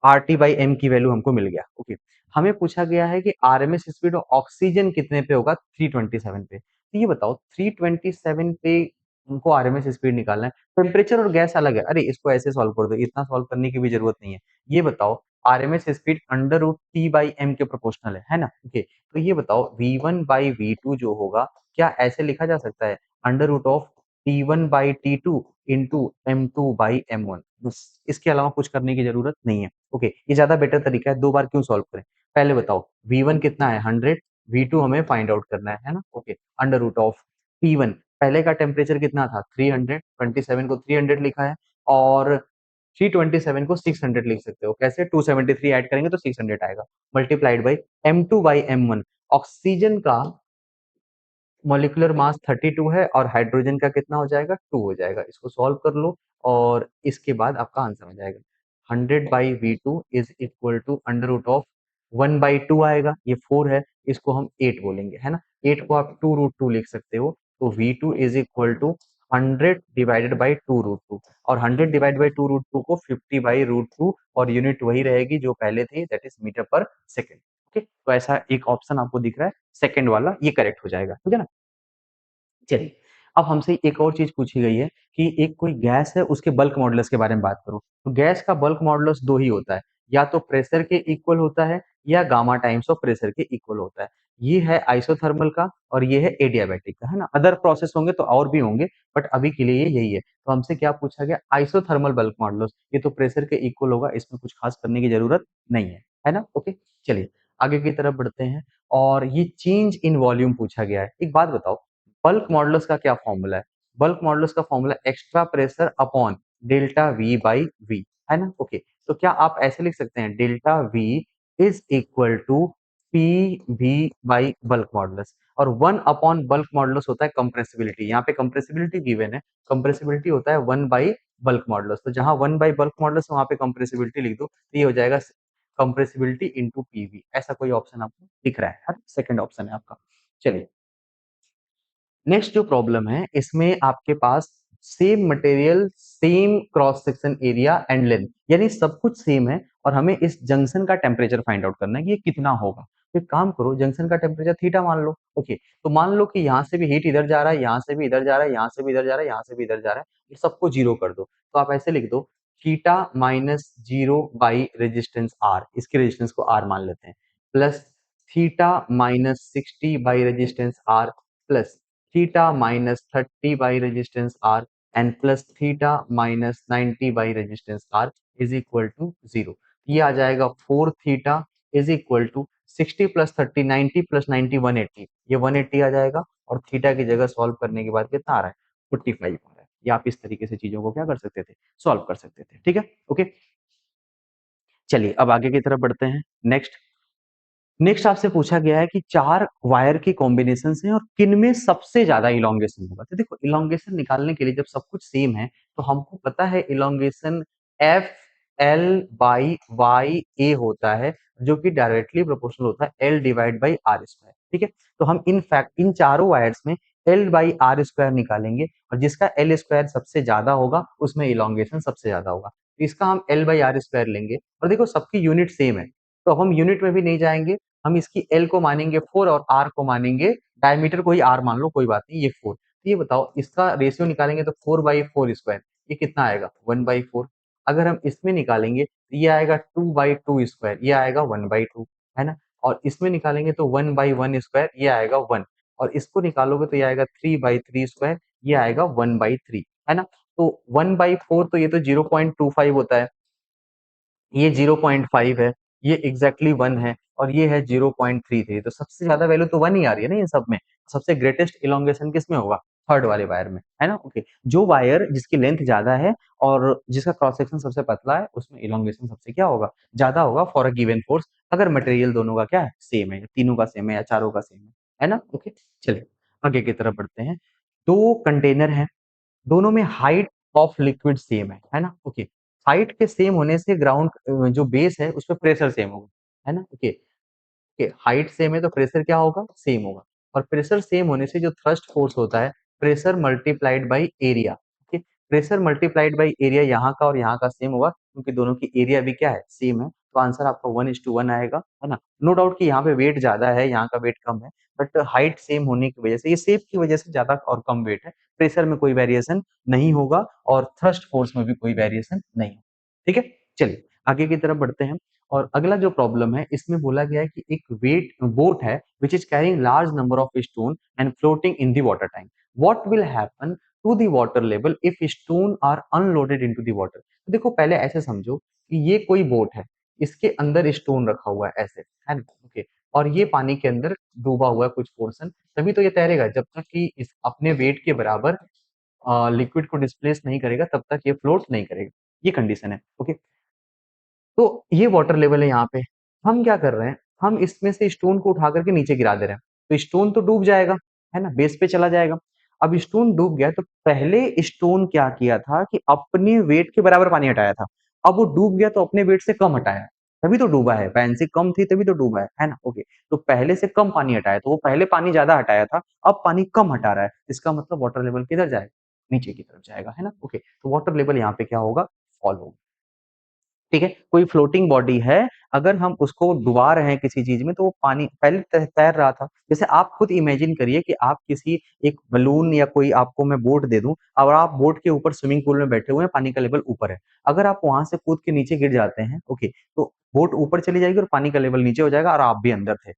RT/m की वैल्यू हमको मिल गया। ओके, हमें पूछा गया है कि आरएमएस स्पीड ऑक्सीजन कितने पे होगा? 327 पे। तो ये बताओ 327 पे हमको आरएमएस स्पीड निकालना है। टेम्परेचर और गैस अलग है। अरे इसको ऐसे सॉल्व कर दो, इतना सॉल्व करने की भी जरूरत नहीं है। ये बताओ आरएमएस स्पीड √T/m के प्रोपोर्शनल है ना? ओके, तो ये बताओ V1/V2 जो होगा, क्या ऐसे लिखा जा सकता है? √T1/T2 into M2/M1। बस, इसके अलावा कुछ करने की जरूरत नहीं है। ओके, ये ज्यादा बेटर तरीका है। दो बार क्यों सॉल्व करें? पहले बताओ V1 कितना है? 100। V2 हमें फाइंड आउट करना है ना? ओके, √T1 पहले का टेम्परेचर कितना था? 300। 27 को 300 लिखा है, और 327 को 600 लिख सकते हो। कैसे? 273 ऐड करेंगे तो 600 आएगा, मल्टीप्लाइड बाई M2/M1। ऑक्सीजन का मॉलिक्यूलर मास 32 है और हाइड्रोजन का कितना हो जाएगा? 2 हो जाएगा। इसको सॉल्व कर लो और इसके बाद आपका आंसर हो जाएगा। 100/V2 is equal to under root of 1/2 आएगा, ये 4 है, इसको हम 8 बोलेंगे, है ना? 8 को आप 2√2 लिख सकते हो, तो V2 is equal to 100 divided by 2√2, और 100 डिवाइड बाई 2√2 को 50/√2, और यूनिट वही रहेगी जो पहले थी, that is metre per second. Okay, तो ऐसा एक ऑप्शन आपको दिख रहा है, सेकेंड वाला, ये करेक्ट हो जाएगा। ठीक है ना? चलिए, अब हमसे एक और चीज पूछी गई है कि एक कोई गैस है, उसके बल्क मॉडुलस के बारे में बात करो। तो गैस का बल्क मॉडुलस दो ही होता है, या तो प्रेशर के इक्वल होता है, या गामा टाइम्स ऑफ प्रेशर के इक्वल होता है। ये है आइसोथर्मल का, और ये है एडियाबैटिक का, है ना? अदर प्रोसेस होंगे तो और भी होंगे, बट अभी के लिए ये यही है। तो हमसे क्या पूछा गया? Isothermal bulk modulus. ये तो प्रेशर के इक्वल होगा, इसमें कुछ खास करने की जरूरत नहीं है ना? ओके, चलिए आगे की तरफ बढ़ते हैं। और ये चेंज इन वॉल्यूम पूछा गया है। एक बात बताओ, बल्क मॉडुलस का क्या फॉर्मूला है? बल्क मॉडुलस का formula extra pressure upon delta V by V, है ना? ओके, तो क्या आप ऐसे लिख सकते हैं delta V is equal to P V by bulk modulus, और 1 बल्क मॉडुलस होता है कंप्रेसिबिलिटी। यहाँ पे कंप्रेसिबिलिटी गिवन है, कंप्रेसिबिलिटी होता है 1/बल्क मॉडुलस। तो जहां 1/बल्क मॉडुलस वहां पे कंप्रेसिबिलिटी लिख दो, तो ये हो जाएगा कंप्रेसिबिलिटी इंटू पीवी। ऐसा कोई ऑप्शन आपको दिख रहा है? सेकंड ऑप्शन है आपका। चलिए, नेक्स्ट जो प्रॉब्लम है, इसमें आपके पास same material, same cross section area and length, यानी सब कुछ सेम है, और हमें इस जंक्शन का टेम्परेचर फाइंड आउट करना है कि ये कितना होगा। तो एक काम करो, जंक्शन का टेम्परेचर थीटा मान लो। ओके, तो मान लो कि यहाँ से भी हीट इधर जा रहा है, यहाँ से भी इधर जा रहा है, यहाँ से भी इधर जा रहा है, यहाँ से भी इधर जा रहा है, ये सबको जीरो कर दो। तो आप ऐसे लिख दो, theta minus zero by resistance R, इसके रेजिस्टेंस को आर मान लेते हैं, plus theta minus 60 by resistance R, plus theta minus 30 by resistance R, and plus theta minus 90 by resistance R is equal to 0। ये आ जाएगा 4 theta is equal to 60 plus 30, 90 plus 90 180, ये 180 आ जाएगा, और थीटा की जगह सॉल्व करने के बाद कितना आ रहा है? 45 आ रहा है। या आप इस तरीके से चीजों को क्या कर सकते थे? सॉल्व कर सकते थे। ठीक है, ओके। चलिए अब आगे की तरफ बढ़ते हैं। नेक्स्ट, आपसे पूछा गया है कि चार वायर की कॉम्बिनेशन हैं, और किनमें सबसे ज्यादा इलोंगेशन होगा। तो देखो, इलोंगेशन निकालने के लिए जब सब कुछ सेम है, तो हमको पता है elongation F L by Y A होता है, जो कि डायरेक्टली प्रोपोर्शनल होता है L divide by R square. ठीक है, तो हम इन फैक्ट इन चारों वायर्स में एल बाई आर स्क्वायर निकालेंगे, और जिसका एल स्क्वायर सबसे ज्यादा होगा उसमें इलोंगेशन सबसे ज्यादा होगा। तो इसका हम एल बाई आर स्क्वायर लेंगे, और देखो सबकी यूनिट सेम है, तो हम यूनिट में भी नहीं जाएंगे। हम इसकी एल को मानेंगे 4 और आर को मानेंगे, डायमीटर को ही आर मान लो, कोई बात नहीं, ये 4। तो ये बताओ, इसका रेशियो निकालेंगे तो 4/4 स्क्वायर, ये कितना आएगा? 1/4। अगर हम इसमें निकालेंगे तो ये आएगा 2/2 स्क्वायर, ये आएगा 1/2, है ना? और इसमें निकालेंगे तो 1/1 स्क्वायर, ये आएगा 1, और इसको निकालोगे तो ये आएगा 3/3 स्क्वायर, ये आएगा 1/3, है ना? तो 1/4, तो ये तो 0.25 होता है, ये 0.5 है, ये एग्जैक्टली 1 है, और ये है 0.33। तो सबसे ज्यादा वैल्यू तो 1 ही आ रही है ना इन सब में। सबसे ग्रेटेस्ट इलोंगेशन किस में होगा? थर्ड वाले वायर में, है ना? ओके, जो वायर जिसकी लेंथ ज्यादा है और जिसका क्रॉस सेक्शन सबसे पतला है, उसमें इलोंगेशन सबसे क्या होगा? ज्यादा होगा, फॉर अ गिवन फोर्स। अगर मटेरियल दोनों का क्या है, सेम है, तीनों का सेम है या चारों का सेम है ना? ओके, चलिए आगे की तरफ बढ़ते हैं। 2 कंटेनर हैं, दोनों में हाइट ऑफ लिक्विड सेम है ना? ओके, हाइट के सेम होने से ग्राउंड जो बेस है उसपे प्रेशर सेम होगा, है ना? ओके, ओके, हाइट सेम है तो प्रेशर क्या होगा? सेम होगा। और प्रेशर सेम होने से जो थ्रस्ट फोर्स होता है, pressure multiplied by area, okay, pressure multiplied by area यहाँ का और यहाँ का सेम होगा क्योंकि दोनों की एरिया भी क्या है? सेम है। तो आंसर आपका 1:1 आएगा, है ना? नो डाउट कि यहाँ पे वेट ज्यादा है, यहाँ का वेट कम है, बट हाइट सेम होने की वजह से, ये शेप की वजह से ज्यादा और कम वेट है, प्रेशर में कोई वेरिएशन नहीं होगा और थ्रस्ट फोर्स में भी कोई वेरिएशन नहीं होगा। ठीक है, चलिए आगे की तरफ बढ़ते हैं। और अगला जो प्रॉब्लम है, इसमें बोला गया है कि एक वेट बोट है which is carrying large number of stone and floating in the water tank. What will happen to the water level if stone are unloaded into the water. तो देखो पहले ऐसे समझो कि ये कोई बोट है, इसके अंदर स्टोन रखा हुआ है ऐसे, है ना? ओके, और ये पानी के अंदर डूबा हुआ है कुछ पोर्शन, तभी तो ये तैरेगा, जब तक कि इस अपने वेट के बराबर लिक्विड को डिस्प्लेस नहीं करेगा तब तक ये फ्लोट नहीं करेगा। ये कंडीशन है। ओके, तो ये वाटर लेवल है यहाँ पे। हम क्या कर रहे हैं, हम इसमें से स्टोन को उठा करके नीचे गिरा दे रहे हैं, तो स्टोन तो डूब जाएगा, है ना? बेस पे चला जाएगा। अब स्टोन डूब गया तो पहले स्टोन क्या किया था कि अपने वेट के बराबर पानी हटाया था। अब वो डूब गया तो अपने वेट से कम हटाया, तभी तो डूबा है। वैन कम थी तभी तो डूबा है ना? ओके, तो पहले से कम पानी हटाया, तो वो पहले पानी ज्यादा हटाया था, अब पानी कम हटा रहा है, इसका मतलब वाटर लेवल किधर जाएगा? नीचे की तरफ जाएगा, है ना? ओके, तो वाटर लेवल यहाँ पे क्या होगा? फॉल होगा। ठीक है, कोई फ्लोटिंग बॉडी है, अगर हम उसको डुबा रहे हैं किसी चीज में तो वो पानी पहले तैर रहा था। जैसे आप खुद इमेजिन करिए कि आप किसी एक बलून या कोई आपको मैं बोट दे दूं और आप बोट के ऊपर स्विमिंग पूल में बैठे हुए हैं, पानी का लेवल ऊपर है। अगर आप वहां से कूद के नीचे गिर जाते हैं, ओके, तो बोट ऊपर चली जाएगी और पानी का लेवल नीचे हो जाएगा और आप भी अंदर थे।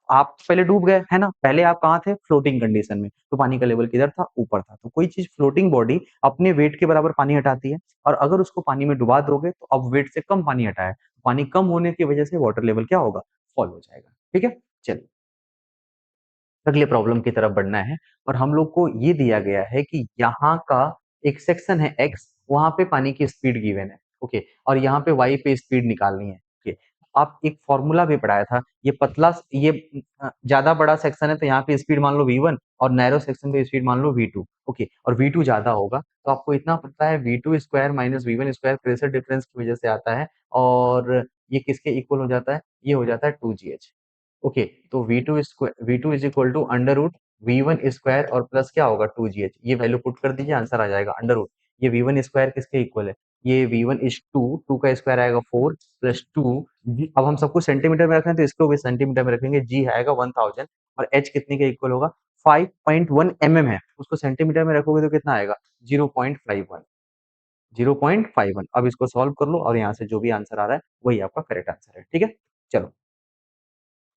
आप पहले डूब गए, है ना? पहले आप कहाँ थे? फ्लोटिंग कंडीशन में, तो पानी का लेवल किधर था? ऊपर था। तो कोई चीज फ्लोटिंग बॉडी अपने वेट के बराबर पानी हटाती है, और अगर उसको पानी में डुबा दोगे तो अब वेट से कम पानी हटाया, पानी कम होने की वजह से वाटर लेवल क्या होगा? फॉल हो जाएगा। ठीक है, चलिए अगले प्रॉब्लम की तरफ बढ़ना है। और हम लोग को ये दिया गया है कि यहाँ का एक सेक्शन है एक्स, वहां पे पानी की स्पीड गिवन है, ओके, और यहाँ पे वाई पे स्पीड निकालनी है, ओके। आप एक फॉर्मूला भी पढ़ाया था, ये पतला ये ज्यादा बड़ा सेक्शन है तो यहाँ पे स्पीड मान लो v1 और नैरो सेक्शन पे स्पीड मान लो v2, ओके, और v2 ज्यादा होगा तो आपको इतना पता है v2 square minus v1 square pressure difference की वजह से आता है, और ये किसके इक्वल हो जाता है? ये हो जाता है 2gh। ओके, तो V2 is equal to under root V1 square और प्लस क्या होगा? 2gh। ये वैल्यू पुट कर दीजिए, आंसर आ जाएगा अंडर रूट। ये V1 स्क्वायर किसके इक्वल है? ये V1 इज 2, 2 का स्क्वायर आएगा 4 प्लस 2। अब हम सबको सेंटीमीटर में रख रहे हैं तो इसको भी सेंटीमीटर में रखेंगे, g आएगा 1000 और h कितने के इक्वल होगा? 5.1 mm है, उसको सेंटीमीटर में रखोगे तो कितना आएगा? 0.51, 0.51। अब इसको सॉल्व कर लो और यहाँ से जो भी आंसर आ रहा है वही आपका करेक्ट आंसर है। ठीक है, चलो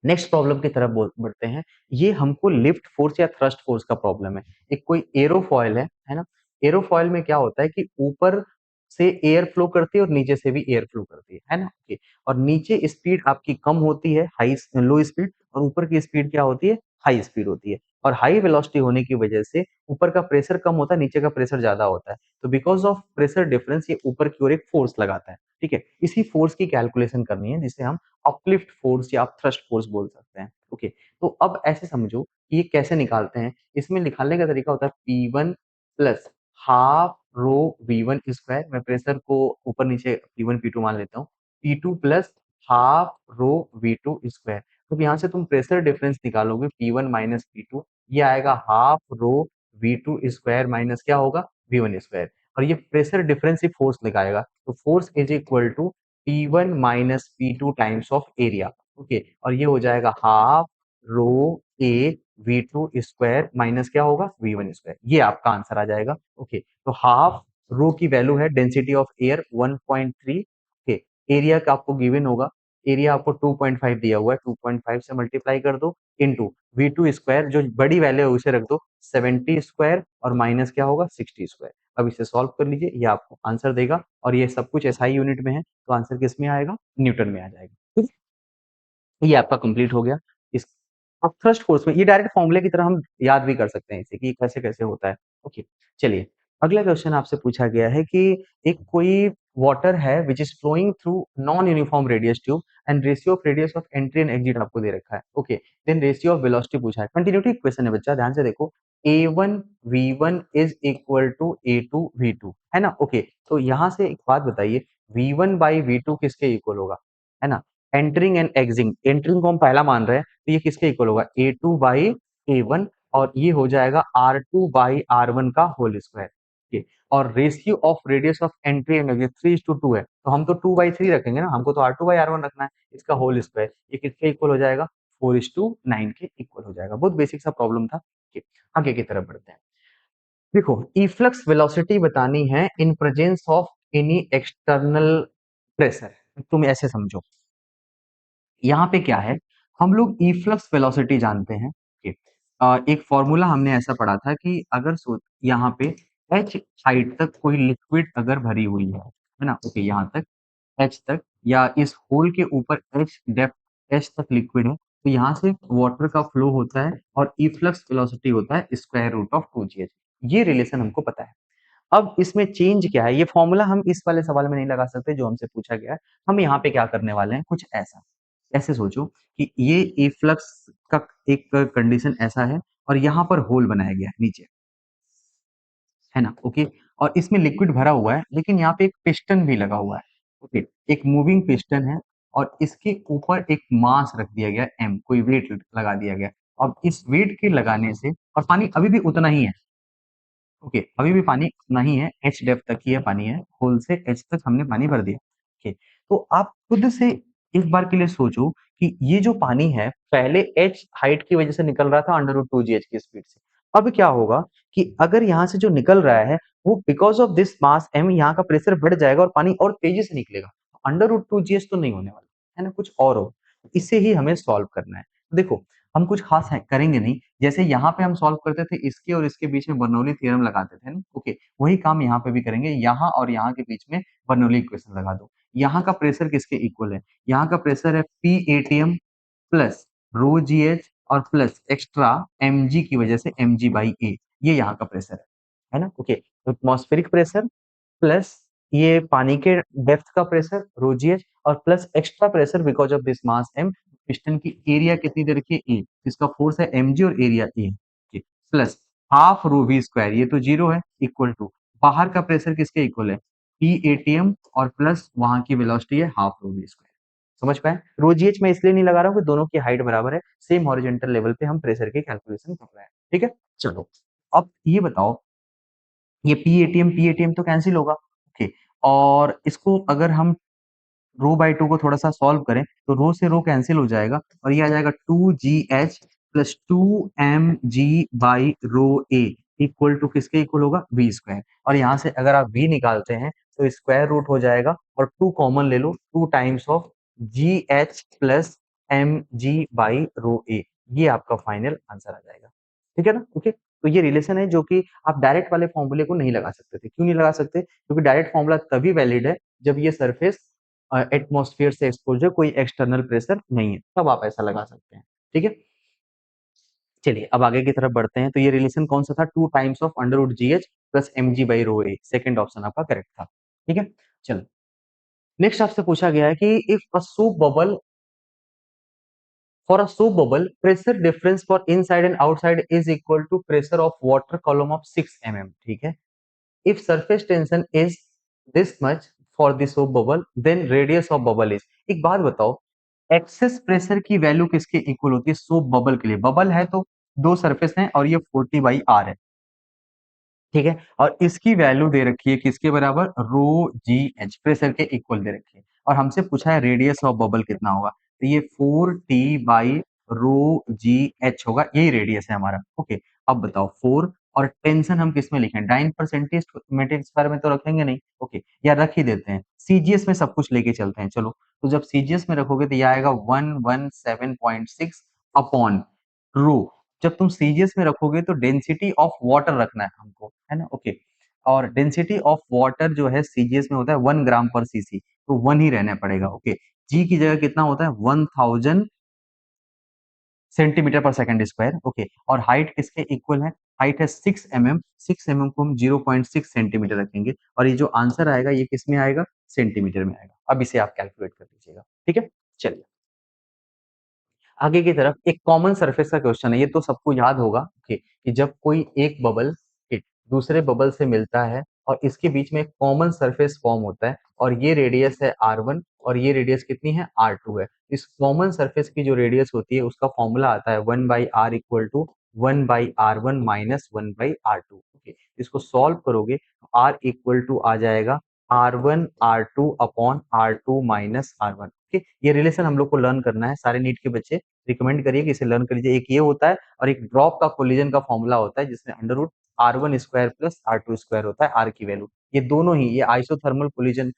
नेक्स्ट प्रॉब्लम की तरफ बढ़ते हैं। ये हमको लिफ्ट फोर्स या थ्रस्ट फोर्स का प्रॉब्लम है। एक कोई एरोफॉयल है ना? एरोफॉयल में क्या होता है कि ऊपर से एयर फ्लो करती है और नीचे से भी एयर फ्लो करती है ना? ओके, और नीचे स्पीड आपकी कम होती है, हाई लो स्पीड, और ऊपर की स्पीड क्या होती है? हाई स्पीड होती है। और हाई वेलोसिटी होने की वजह से ऊपर का प्रेशर कम होता है, नीचे का प्रेशर ज्यादा होता है, तो बिकॉज ऑफ प्रेशर डिफरेंस ये ऊपर की ओर एक फोर्स लगाता है। ठीक है, इसी फोर्स की कैलकुलेशन करनी है जिसे हम अपलिफ्ट फोर्स या आप थ्रस्ट फोर्स बोल सकते हैं। ओके, तो अब ऐसे समझो कि ये कैसे निकालते हैं। इसमें निकालने का तरीका होता है P1 प्लस हाफ रो V1 स्क्वायर, मैं प्रेशर को ऊपर नीचे P1 P2 मान लेता हूँ, P2 प्लस हाफ रो V2 स्क्वायर। तो यहाँ से तुम प्रेशर डिफरेंस निकालोगे P1 माइनस P2, ये आएगा half rho V2 square minus क्या होगा? V1 स्क्वायर, और ये प्रेशर डिफरेंस ही फोर्स निकालेगा, तो force is equal to P1 minus P2 times of area. Okay, और ये हो जाएगा half rho A V2 square minus क्या होगा? V1 स्क्वायर, ये आपका आंसर आ जाएगा। ओके, तो हाफ रो की वैल्यू है density of air 1.3। Okay, area का आपको गिवन होगा, एरिया आपको 2.5 दिया हुआ है, 2.5 से मल्टीप्लाई कर दो इनटू V2 स्क्वायर, जो बड़ी वैल्यू है उसे रख दो 70 स्क्वायर और माइनस क्या होगा? 60 स्क्वायर। अब इसे सॉल्व कर लीजिए, ये आपको आंसर देगा, और ये सब कुछ एसआई यूनिट में है तो आंसर किस में आएगा? न्यूटन में आ जाएगा। ठीक है? ये आपका कंप्लीट हो गया। इस अब थ्रस्ट फोर्स में ये डायरेक्ट फॉर्मूले की तरह हम याद भी कर सकते हैं इसे कि कैसे कैसे होता है। ओके, चलिए अगला क्वेश्चन आपसे पूछा गया है कि एक कोई वाटर है which is flowing through non uniform radius tube and ratio of radius of entry and exit आपको दे रखा है। Okay, then ratio of velocity पूछा है। कंटिन्यूटी क्वेश्चन है बच्चा, ध्यान से देखो। A1 V1 is equal to A2 V2, है ना। ओके, तो यहाँ से एक बात बताइए, V1 बाई V2 किसके इक्वल होगा, है ना। एंटरिंग एंड एग्जिंग, एंटरिंग को हम पहला मान रहे हैं तो ये किसके इक्वल होगा, A2 बाई A1, और ये हो जाएगा R2 बाई R1 का होल स्क्वायर। और ratio of radius of entry and exit 3:2 है, तो हम तो 2/3 रखेंगे ना, हमको तो R2/R1 रखना है, इसका होल स्क्वायर, ये किसके इक्वल हो जाएगा, 4:9 के इक्वल हो जाएगा। बहुत बेसिक सा प्रॉब्लम था। आगे की तरफ बढ़ते हैं। देखो, इफ्लक्स वेलोसिटी बतानी है in presence of any external pressure. तुम ऐसे समझो, यहाँ पे क्या है, हम लोग इफ्लक्स वेलोसिटी जानते हैं कि एक फॉर्मूला हमने ऐसा पढ़ा था कि अगर यहाँ पे h हाइट तक कोई लिक्विड अगर भरी हुई है ना, ओके, यहाँ तक h तक, या इस होल के ऊपर h डेप्थ h तक लिक्विड है, तो यहाँ से वाटर का फ्लो होता है और इफ्लक्स वेलोसिटी होता है स्क्वायर रूट ऑफ 2gh। ये रिलेशन हमको पता है। अब इसमें चेंज क्या है, ये फॉर्मूला हम इस वाले सवाल में नहीं लगा सकते जो हमसे पूछा गया है। हम यहाँ पे क्या करने वाले हैं, कुछ ऐसा, ऐसे सोचो कि ये इफ्लक्स का एक कंडीशन ऐसा है और यहाँ पर होल बनाया गया है नीचे, है ना। ओके, और इसमें लिक्विड भरा हुआ है, लेकिन यहाँ पे एक पिस्टन भी लगा हुआ है। ओके, एक मूविंग पिस्टन है और इसके ऊपर एक मास रख दिया गया एम, कोई वेट लगा दिया गया। अब इस वेट के लगाने से, और पानी अभी भी उतना ही है, ओके, अभी भी पानी उतना ही है, एच डेप्थ तक ही है पानी है, होल से एच तक हमने पानी भर दिया। ओके, तो आप खुद से एक बार के लिए सोचो कि ये जो पानी है पहले एच हाइट की वजह से निकल रहा था अंडर रूट 2gh की स्पीड से। अब क्या होगा कि अगर यहाँ से जो निकल रहा है वो because of this mass M, यहाँ का प्रेशर बढ़ जाएगा और पानी और तेजी से निकलेगा। अंडर रूट 2gh तो नहीं होने वाला, है ना, कुछ और हो। इसे ही हमें सॉल्व करना है। देखो, हम कुछ खास करेंगे नहीं, जैसे यहाँ पे हम सॉल्व करते थे इसके और इसके बीच में बर्नौली थ्योरम लगाते थे ना, ओके, वही काम यहाँ पे भी करेंगे। यहाँ और यहाँ के बीच में बर्नौली इक्वेशन लगा दो। यहाँ का प्रेशर किसके इक्वल है, यहाँ का प्रेशर है P ATM plus rho G H और प्लस एक्स्ट्रा एम जी की वजह से एम जी बाई ए, ये यहाँ का प्रेशर है ना। ओके, तो एटमॉस्फेरिक प्रेशर प्लस ये पानी के डेप्थ का प्रेशर रो जी एच और plus extra pressure because of this mass M, piston की एरिया कितनी दे रखी है ए, इसका फोर्स है एम जी और area A, plus half rho V square, ये तो जीरो है, इक्वल टू बाहर का प्रेशर किसके इक्वल है, पी एटीएम और प्लस वहां की वेलोसिटी है हाफ रो वी स्क्वायर। समझ पाए, रो जी एच मैं इसलिए नहीं लगा रहा हूँ कि दोनों की हाइट बराबर है, सेम हॉरिजॉन्टल लेवल पे हम प्रेशर की कैलकुलेशन कर रहे हैं। ठीक है, चलो अब ये बताओ, ये पी एटीएम तो कैंसिल होगा, ओके, और इसको अगर हम रो बाई टू को थोड़ा सा सॉल्व करें तो रो से रो कैंसिल हो जाएगा और ये आ जाएगा 2gh plus 2mg by rho A equal to किसके इक्वल होगा, वी स्क्वायर। और यहाँ से अगर आप वी निकालते हैं तो स्क्वायर रूट हो जाएगा और टू कॉमन ले लो, 2 times of G H plus M G by rho A, ये आपका फाइनल आंसर आ जाएगा। ठीक है ना, ओके। तो ये रिलेशन है जो कि आप डायरेक्ट वाले फॉर्मूले को नहीं लगा सकते थे। क्यों नहीं लगा सकते, क्योंकि डायरेक्ट फॉर्मूला तभी वैलिड है जब ये सरफेस एटमॉस्फेयर से एक्सपोजर, कोई एक्सटर्नल प्रेशर नहीं है, तब आप ऐसा लगा सकते हैं। ठीक है, चलिए अब आगे की तरफ बढ़ते हैं। तो ये रिलेशन कौन सा था, 2 times of under root G H plus M G by rho A, second option आपका करेक्ट था। ठीक है, चलो नेक्स्ट आपसे पूछा गया है कि if a soap bubble, for a soap bubble pressure difference for inside and outside is equal to pressure of water column of 6 mm। ठीक है, if surface tension is this much for the soap bubble then radius of bubble is, एक बात बताओ, excess pressure की value किसके equal होती है soap bubble के लिए, बबल है तो दो सरफेस हैं और ये 40/r है, ठीक है, और इसकी वैल्यू दे रखी है किसके बराबर, रो जी एच, प्रेशर के इक्वल दे रखी है, और हमसे पूछा है रेडियस ऑफ बबल कितना होगा, तो ये 4t रो जी एच होगा, यही रेडियस है हमारा। ओके, अब बताओ 4 और टेंशन हम किस में लिखें, डाइन परसेंटेज मीटर स्क्वायर में तो रखेंगे नहीं, ओके, या रख ही देते हैं, सीजीएस में सब कुछ लेके चलते हैं। चलो, तो जब सीजीएस में रखोगे तो यह आएगा 117.6 अपॉन रो, जब तुम सीजीएस में रखोगे तो डेंसिटी ऑफ वाटर रखना है हमको, है ना, ओके, और डेंसिटी ऑफ वाटर जो है सीजीएस में होता है 1 ग्राम पर सीसी, तो 1 ही रहना पड़ेगा। ओके, जी की जगह कितना होता है 1000 सेंटीमीटर पर सेकंड स्क्वायर, ओके, और हाइट किसके इक्वल है, हाइट है 6 mm, 6 mm को हम 0.6 सेंटीमीटर रखेंगे और ये जो आंसर आएगा ये किस में आएगा, सेंटीमीटर में आएगा। अब इसे आप कैलकुलेट कर लीजिएगा, ठीक है? चलिए, आगे की तरफ एक कॉमन सरफेस का क्वेश्चन है, ये तो सबको याद होगा कि जब कोई एक बबल दूसरे बबल से मिलता है और इसके बीच में एक कॉमन सरफेस फॉर्म होता है और ये रेडियस है R1 और ये रेडियस कितनी है R2 है। इस कॉमन सरफेस की जो रेडियस होती है उसका फॉर्मूला आता है 1/r equal to 1/r1 minus 1/r2। Okay, इसको सॉल्व करोगे तो r इक्वल टू आ जाएगा R1 R2 upon R2 minus R1। Okay, ये रिलेशन हम लोग को लर्न करना है, सारे नीट के बच्चे रिकमेंड करिए कि इसे लर्न कर लीजिए। एक ये होता है और एक ड्रॉप का कोलिजन का फॉर्मूला होता है जिसमें under root R1 square plus R2 square होता है, R की वैल्यू। ये दोनों ही ये isothermal collision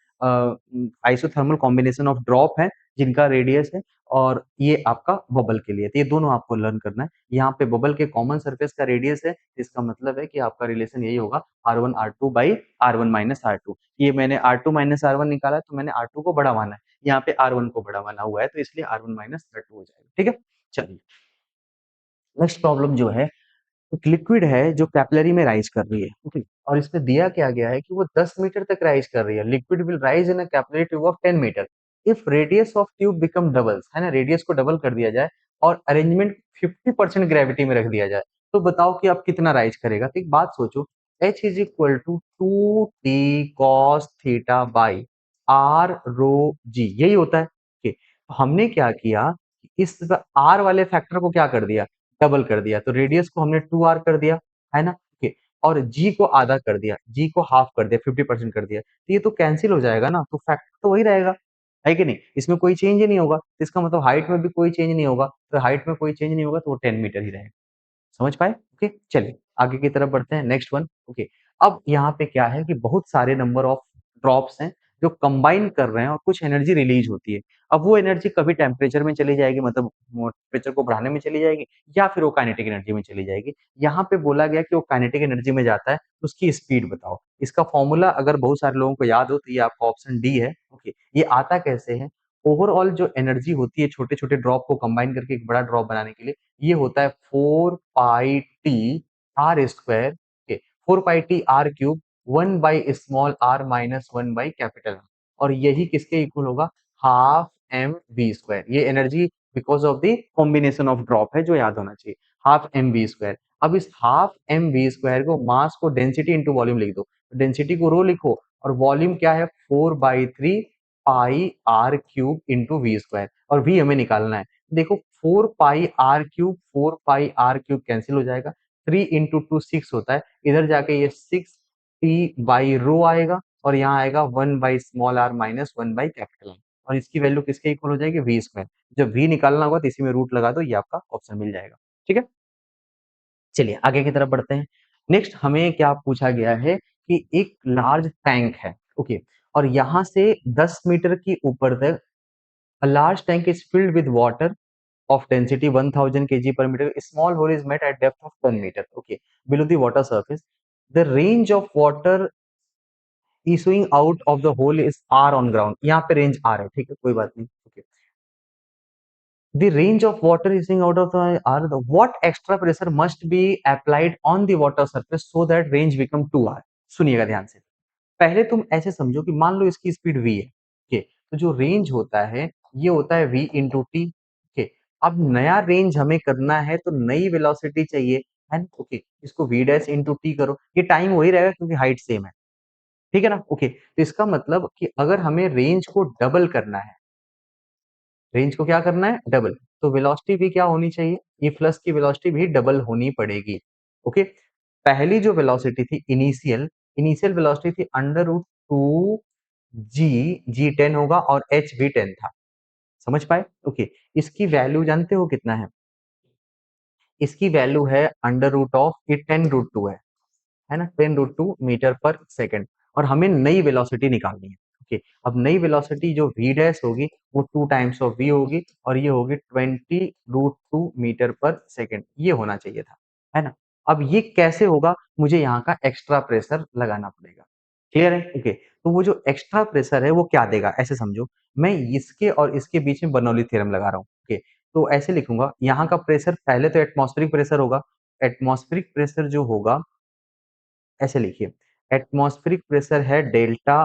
isothermal combination of drop है जिनका रेडियस है और ये आपका बबल के लिए, तो ये दोनों आपको लर्न करना है। यहाँ पे बबल के कॉमन सरफेस का रेडियस है, इसका मतलब है कि आपका रिलेशन यही होगा R1 R2 by R1 minus R2। ये मैंने R2 माइनस R1 निकाला है तो मैंने R2 को बड़ा माना है, यहाँ पे R1 को बड़ा माना हुआ है तो इसलिए R1 माइनस R2 हो जाएगा, ठीक है? चलिए, नेक्स्ट प्रॉब्लम जो है, एक लिक्विड है जो कैपिलरी में राइज कर रही है, ओके, और इसमें दिया क्या गया है कि वो 10 मीटर तक राइज कर रही है। Liquid will rise in a capillary tube of 10 metre if radius of tube become doubles, है ना, रेडियस को डबल कर दिया जाए और अरेंजमेंट 50% ग्रेविटी में रख दिया जाए, तो बताओ कि आप कितना राइज करेगा। तो एक बात सोचो, H is equal to 2t cos theta by r rho g, यही होता है। ओके, तो हमने क्या किया, इस r वाले फैक्टर को क्या कर दिया, डबल कर दिया, तो रेडियस को हमने 2r कर दिया, है ना? ओके, और g को आधा कर दिया, g को हाफ कर दिया, 50% कर दिया, तो ये तो कैंसिल हो जाएगा ना, तो फैक्टर तो वही रहेगा, है कि नहीं? इसमें कोई चेंज ही नहीं होगा, तो इसका मतलब हाइट में भी कोई चेंज नहीं होगा, तो हाइट में कोई चेंज नहीं होगा तो वो 10 मीटर ही रहेगा। समझ पाए? ओके, चलिए आगे की तरफ बढ़ते हैं, नेक्स्ट वन। ओके, अब यहाँ पे क्या है कि बहुत सारे नंबर ऑफ ड्रॉप्स हैं जो कंबाइन कर रहे हैं और कुछ एनर्जी रिलीज होती है। अब वो एनर्जी कभी टेम्परेचर में चली जाएगी, मतलब टेम्परेचर को बढ़ाने में चली जाएगी, या फिर वो काइनेटिक एनर्जी में चली जाएगी। यहाँ पे बोला गया कि वो काइनेटिक एनर्जी में जाता है तो उसकी स्पीड बताओ। इसका फॉर्मूला अगर बहुत सारे लोगों को याद हो तो ये आपका ऑप्शन डी है। ओके, ये आता कैसे है, ओवरऑल जो एनर्जी होती है छोटे छोटे ड्रॉप को कंबाइन करके एक बड़ा ड्रॉप बनाने के लिए, ये होता है 4 pi T r square, okay, 4 pi T r cube 1/स्मॉल r माइनस 1/कैपिटल R, और यही किसके इक्वल होगा, हाफ एम वी स्क्वायर। ये energy because of the combination of drop है जो याद होना चाहिए, हाफ एम वी स्क्वायर। अब इस हाफ एम वी स्क्वायर को मास को डेंसिटी इंटू वॉल्यूम लिख दो, डेंसिटी को रो लिखो और वॉल्यूम क्या है 4/3 pi r cube into V square, और वी हमें निकालना है। देखो 4 पाई r क्यूब कैंसिल हो जाएगा, 3 इंटू 2 6 होता है, इधर जाके ये 6 t/रो आएगा और यहाँ आएगा 1/स्मॉल r माइनस 1/कैपिटल R, और इसकी वैल्यू किसके इक्वल हो जाएगी, वी स्क्वायर। जब वी निकालना होगा तो इसी में रूट लगा दो, ये आपका ऑप्शन मिल जाएगा, ठीक है? चलिए आगे की तरफ बढ़ते हैं। नेक्स्ट हमें क्या पूछा गया है कि एक लार्ज टैंक है, ओके, और यहाँ से 10 मीटर की ऊपर तक a large tank is filled with water of density 1000 kg per meter. A small hole is made at depth of 10 meter. Okay, below the water surface. The range of water issuing out of the hole is R on ground. यहाँ पे range R है, ठीक है, कोई बात नहीं। Okay. The range of water issuing out of the R. What extra pressure must be applied on the water surface so that range become 2R? सुनिएगा ध्यान से। पहले तुम ऐसे समझो कि मान लो इसकी स्पीड v है, ओके, तो जो रेंज होता है ये होता है v इंटू टी। ओके, अब नया रेंज हमें करना है तो नई वेलोसिटी चाहिए, है ना? ओके, इसको v डैश इंटू टी करो, ये टाइम वही रहेगा क्योंकि हाइट सेम है, ठीक है ना? ओके, तो इसका मतलब कि अगर हमें रेंज को डबल करना है, रेंज को क्या करना है, डबल, तो वेलोसिटी भी क्या होनी चाहिए, ये फ्लक्स की वेलोसिटी भी डबल होनी पड़ेगी। ओके, पहली जो वेलोसिटी थी इनिशियल, इनिशियल वेलोसिटी थी अंडर रूट 2 जी 10 होगा और एच भी 10 था। समझ पाए? ओके, इसकी वैल्यू जानते हो कितना इसकी वैल्यू है अंडर रूट ऑफ ये 10 रूट 2 है ना, 10 रूट 2 मीटर पर सेकंड, और हमें नई वेलोसिटी निकालनी है। ओके, अब नई वेलोसिटी जो v डैश होगी वो 2 टाइम्स ऑफ v होगी और ये होगी 20 रूट 2 मीटर पर सेकंड, ये होना चाहिए था, है ना? अब ये कैसे होगा, मुझे यहाँ का एक्स्ट्रा प्रेशर लगाना पड़ेगा। क्लियर है? ओके, तो वो जो एक्स्ट्रा प्रेशर है वो क्या देगा, ऐसे समझो, मैं इसके और इसके बीच में बर्नौली थ्योरम लगा रहा हूँ। ओके, तो ऐसे लिखूंगा, यहाँ का प्रेशर पहले तो एटमॉस्फेरिक प्रेशर होगा, एटमॉस्फेरिक प्रेशर जो होगा, ऐसे लिखिए, एटमॉस्फेरिक प्रेशर है डेल्टा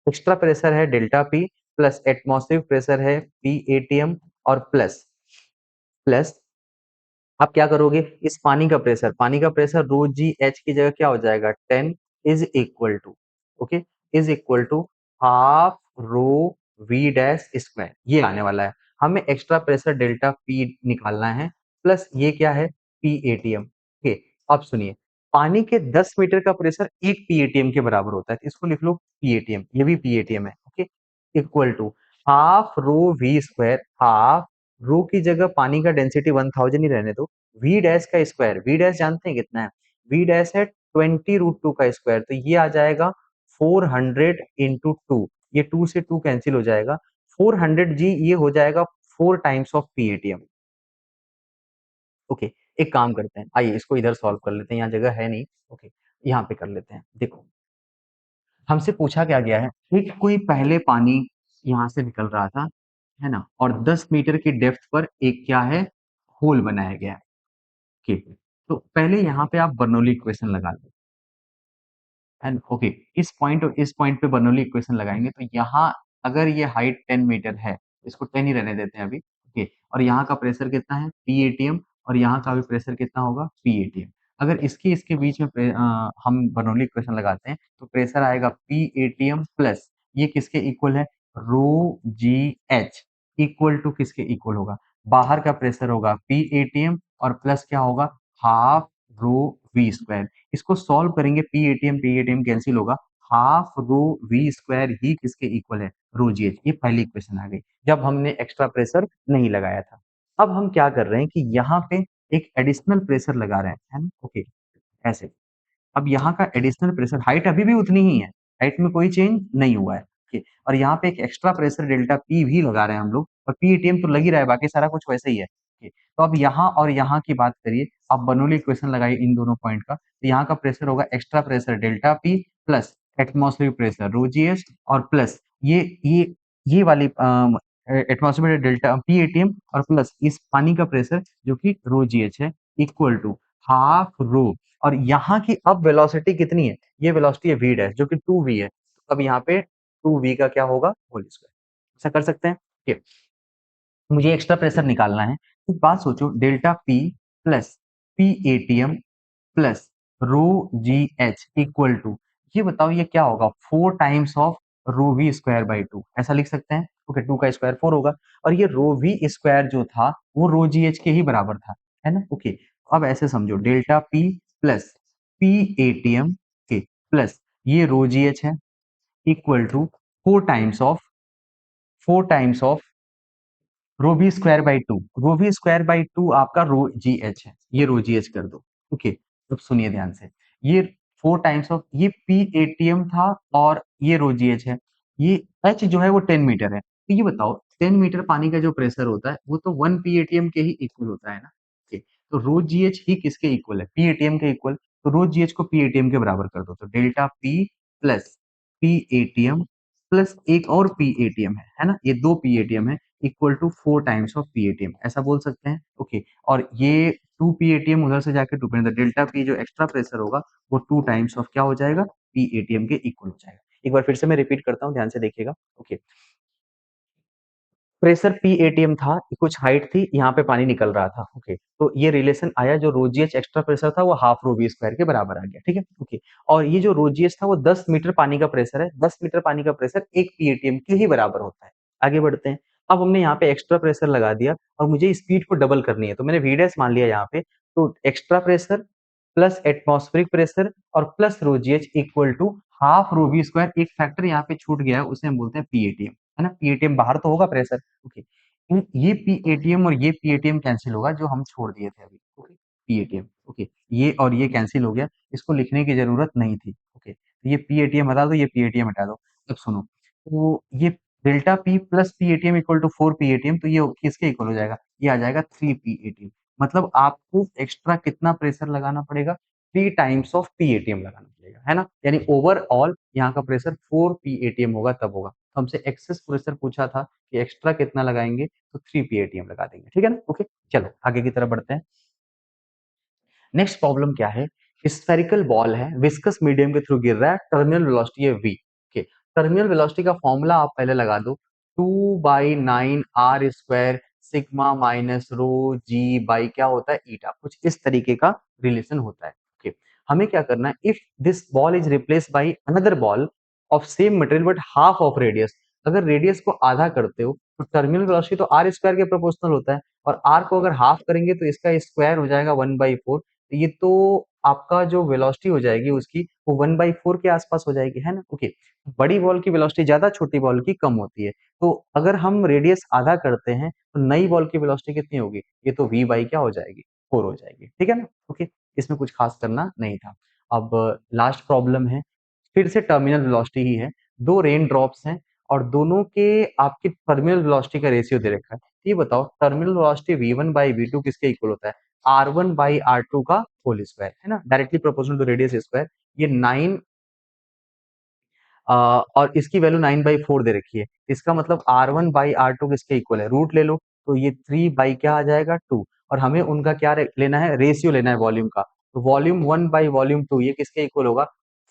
एक्स्ट्रा प्रेशर है delta P plus atmospheric pressure है पी एटीएम और प्लस प्लस आप क्या करोगे, इस पानी का प्रेशर रो जी एच की जगह क्या हो जाएगा 10 is equal to, okay, is equal to half rho V dash square, ये आने वाला है। हमें एक्स्ट्रा प्रेशर डेल्टा पी निकालना है प्लस ये क्या है पी एटीएम। ओके, अब सुनिए, पानी के 10 मीटर का प्रेशर एक पी एटीएम के बराबर होता है, तो इसको लिख लो पी एटीएम, ये भी पी एटीएम है। Okay, equal to half rho V square, half rho की जगह पानी का डेंसिटी 1000 ही रहने दो, वी डैश का स्क्वायर, वी डैश जानते हैं कितना है, वी डैश है 20 रूट 2 का स्क्वायर, तो ये आ जाएगा 400 इंटू टू, ये 2 से 2 कैंसिल हो जाएगा, 400 जी, ये हो जाएगा 4 times of P ATM. Okay, एक काम करते हैं, आइए इसको इधर सॉल्व कर लेते हैं, यहाँ जगह है नहीं। ओके, यहाँ पे कर लेते हैं। देखो, हमसे पूछा क्या गया है, एक कोई पहले पानी यहाँ से निकल रहा था, है ना, और 10 मीटर की डेप्थ पर एक क्या है, होल बनाया गया है। ठीक है, तो पहले यहाँ पे आप बर्नौली इक्वेशन लगा लो, एंड ओके, इस पॉइंट पे बर्नौली इक्वेशन लगाएंगे, तो यहाँ अगर ये हाइट 10 मीटर है, इसको 10 ही रहने देते हैं अभी। ओके, और यहाँ का प्रेशर कितना है पी एटीएम, और यहाँ का भी प्रेशर कितना होगा पी एटीएम। अगर इसके इसके बीच में हम बर्नौली इक्वेशन लगाते हैं, तो प्रेशर आएगा पी एटीएम प्लस ये किसके इक्वल है, rho G H, equal to किसके इक्वल होगा, बाहर का प्रेशर होगा पी एटीएम और प्लस क्या होगा हाफ रो वी स्क्वायर। इसको सॉल्व करेंगे, पी एटीएम कैंसिल होगा, हाफ रो वी स्क्वायर ही किसके इक्वल है, रो जी एच। ये पहली इक्वेशन आ गई जब हमने एक्स्ट्रा प्रेशर नहीं लगाया था। अब हम क्या कर रहे हैं कि यहाँ पे एक एडिशनल प्रेशर लगा रहे हैं, है ना, ओके, ऐसे। अब यहाँ का एडिशनल प्रेशर, हाइट अभी भी उतनी ही है, हाइट में कोई चेंज नहीं हुआ है, ठीक, और यहाँ पे एक एक्स्ट्रा प्रेशर डेल्टा पी भी लगा रहे हैं हम लोग, और पी एटीएम तो लग ही रहा है, बाकी सारा कुछ वैसे ही है, ठीक। तो अब यहाँ और यहाँ की बात करिए, आप बर्नौली इक्वेशन लगाइए इन दोनों पॉइंट का, तो यहाँ का प्रेशर होगा extra pressure delta P plus atmospheric pressure rho G H, और प्लस ये वाली एटमॉस्फेरिक डेल्टा पी एटीएम, और प्लस इस पानी का प्रेशर जो कि रो जी एच है, इक्वल टू हाफ रो, और यहाँ की अब वेलोसिटी कितनी है, ये वेलोसिटी है वी डैश जो कि 2v है, तो अब यहाँ पे 2v का क्या होगा होल स्क्वायर। ऐसा कर सकते हैं, ठीक। मुझे एक्स्ट्रा प्रेशर निकालना है, एक बात सोचो, delta P plus P ATM plus rho G H equal to, ये बताओ ये क्या होगा, 4 times of rho V square by 2, ऐसा लिख सकते हैं। ओके, 2 का स्क्वायर 4 होगा, और ये रो वी स्क्वायर जो था वो रो जी एच के ही बराबर था, है ना। ओके, अब ऐसे समझो, delta P plus P ATM के प्लस ये रो जी एच है, equal to 4 times of rho B square by two, rho B square by two आपका रो जी एच है, ये रो जी एच कर दो। ओके, अब सुनिए ध्यान से, ये 4 टाइम्स ऑफ ये पी एटीएम था, और ये रो जी एच है, ये एच जो है वो 10 मीटर है, तो ये बताओ 10 मीटर पानी का जो प्रेशर होता है वो तो 1 पी एटीएम के ही इक्वल होता है ना। ओके, तो रो जी एच ही किसके इक्वल है, पी एटीएम के इक्वल, तो रो जी एच को पी एटीएम के बराबर कर दो, तो delta P plus P ATM plus एक और पी एटीएम है ना, ये दो पी एटीएम है, equal to 4 times of P ATM, ऐसा बोल सकते हैं। ओके, और ये 2 पी एटीएम उधर से जाके 2 डेल्टा पी जो एक्स्ट्रा प्रेशर होगा वो 2 टाइम्स ऑफ क्या हो जाएगा, पी एटीएम के इक्वल हो जाएगा। एक बार फिर से मैं रिपीट करता हूँ, ध्यान से देखिएगा। ओके, प्रेशर पी एटीएम था, कुछ हाइट थी, यहाँ पे पानी निकल रहा था। ओके, तो ये रिलेशन आया, जो रोजीएच एक्स्ट्रा प्रेशर था वो हाफ रो वी स्क्वायर के बराबर आ गया, ठीक है। ओके, और ये जो रोजीएच था वो 10 मीटर पानी का प्रेशर है, 10 मीटर पानी का प्रेशर एक पी एटीएम के ही बराबर होता है। आगे बढ़ते हैं, अब हमने यहाँ पे एक्स्ट्रा प्रेशर लगा दिया, और मुझे स्पीड को डबल करनी है, तो मैंने वी डैश मान लिया यहाँ पे, तो extra pressure plus atmospheric pressure और plus rho G H equal to half rho V square, एक फैक्टर यहाँ पे छूट गया है, उसे हम बोलते हैं पी एटीएम, है ना, पी एटीएम बाहर तो होगा प्रेशर। ओके, ये पी एटीएम और ये पी एटीएम कैंसिल होगा जो हम छोड़ दिए थे अभी। ओके, पी एटीएम, ओके, ये और ये कैंसिल हो गया, इसको लिखने की जरूरत नहीं थी। ओके, तो ये पी एटीएम हटा दो, ये पी एटीएम हटा दो। अब सुनो, तो ये delta P plus P ATM equal to 4 P ATM, तो ये किसके इक्वल हो जाएगा, ये आ जाएगा 3 पी एटीएम। मतलब आपको एक्स्ट्रा कितना प्रेशर लगाना पड़ेगा, 3 टाइम्स ऑफ पी एटीएम लगाना पड़ेगा, है ना, यानी ओवरऑल यहाँ का प्रेशर 4 पी एटीएम होगा, तब होगा। तो हमसे एक्सेस प्रेशर पूछा था कि एक्स्ट्रा कितना लगाएंगे, तो 3 पी एटीएम लगा देंगे, ठीक है ना। ओके, चलो आगे की तरफ बढ़ते हैं। नेक्स्ट प्रॉब्लम क्या है, स्फेरिकल बॉल है, विस्कस मीडियम के थ्रू गिर रहा है, टर्मिनल वेलोसिटी है v। ओके, टर्मिनल वेलोसिटी का फॉर्मूला आप पहले लगा दो, 2/9 r² sigma minus rho G by क्या होता है ईटा, कुछ इस तरीके का रिलेशन होता है। ओके, हमें क्या करना है, if this ball is replace by another ball of same material but half of radius, अगर रेडियस को आधा करते हो तो टर्मिनल वेलोसिटी तो आर स्क्वायर के प्रोपोर्शनल होता है, और आर को अगर हाफ करेंगे तो इसका स्क्वायर हो जाएगा 1/4। तो ये तो आपका जो वेलोसिटी हो जाएगी उसकी वो 1/4 के आसपास हो जाएगी, है ना। ओके, बड़ी बॉल की वेलोसिटी ज्यादा, छोटी बॉल की कम होती है। तो अगर हम रेडियस आधा करते हैं तो नई बॉल की वेलोसिटी कितनी होगी, ये तो v बाई क्या हो जाएगी 4 हो जाएगी, ठीक है ना। ओके, इसमें कुछ खास करना नहीं था। अब लास्ट प्रॉब्लम है, फिर से टर्मिनल वेलोसिटी ही है, दो रेन ड्रॉप्स हैं और दोनों के आपकी टर्मिनल वेलोसिटी का रेशियो दे रखा है। ये बताओ टर्मिनल वेलोसिटी v1/v2 किसके इक्वल होता है, r1/r2 का होल स्क्वायर, है ना, directly proportional to radius square. ये 9 और इसकी वैल्यू 9/4 दे रखी है, इसका मतलब r1/r2 किसके इक्वल है, रूट ले लो, तो ये 3 बाई क्या आ जाएगा 2, और हमें उनका क्या लेना है, रेशियो लेना है वॉल्यूम का, तो वॉल्यूम 1/वॉल्यूम 2 ये किसके इक्वल होगा,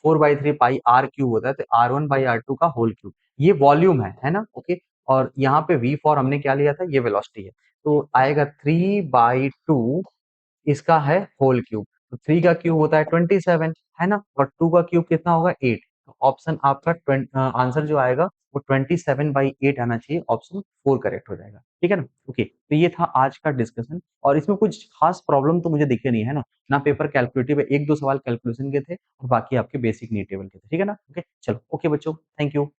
4/3 पाई आर क्यूब होता है, तो r1/r2 का होल क्यूब, ये वॉल्यूम है ना। ओके, और यहाँ पे v फॉर हमने क्या लिया था, ये वेलोसिटी है, तो आएगा 3/2, इसका है होल क्यूब, तो 3 का क्यूब होता है 27, है ना, और 2 का क्यूब कितना होगा 8। तो ऑप्शन आपका आंसर जो आएगा वो 27/8 आना चाहिए, ऑप्शन 4 करेक्ट हो जाएगा, ठीक है ना। ओके, तो ये था आज का डिस्कशन, और इसमें कुछ खास प्रॉब्लम तो मुझे दिखे नहीं, है ना, ना पेपर कैलकुलेटिव है, 1-2 सवाल कैलकुलेशन के थे और बाकी आपके बेसिक नीट टेबल के थे, ठीक है ना। ओके, चलो ओके बच्चों, थैंक यू।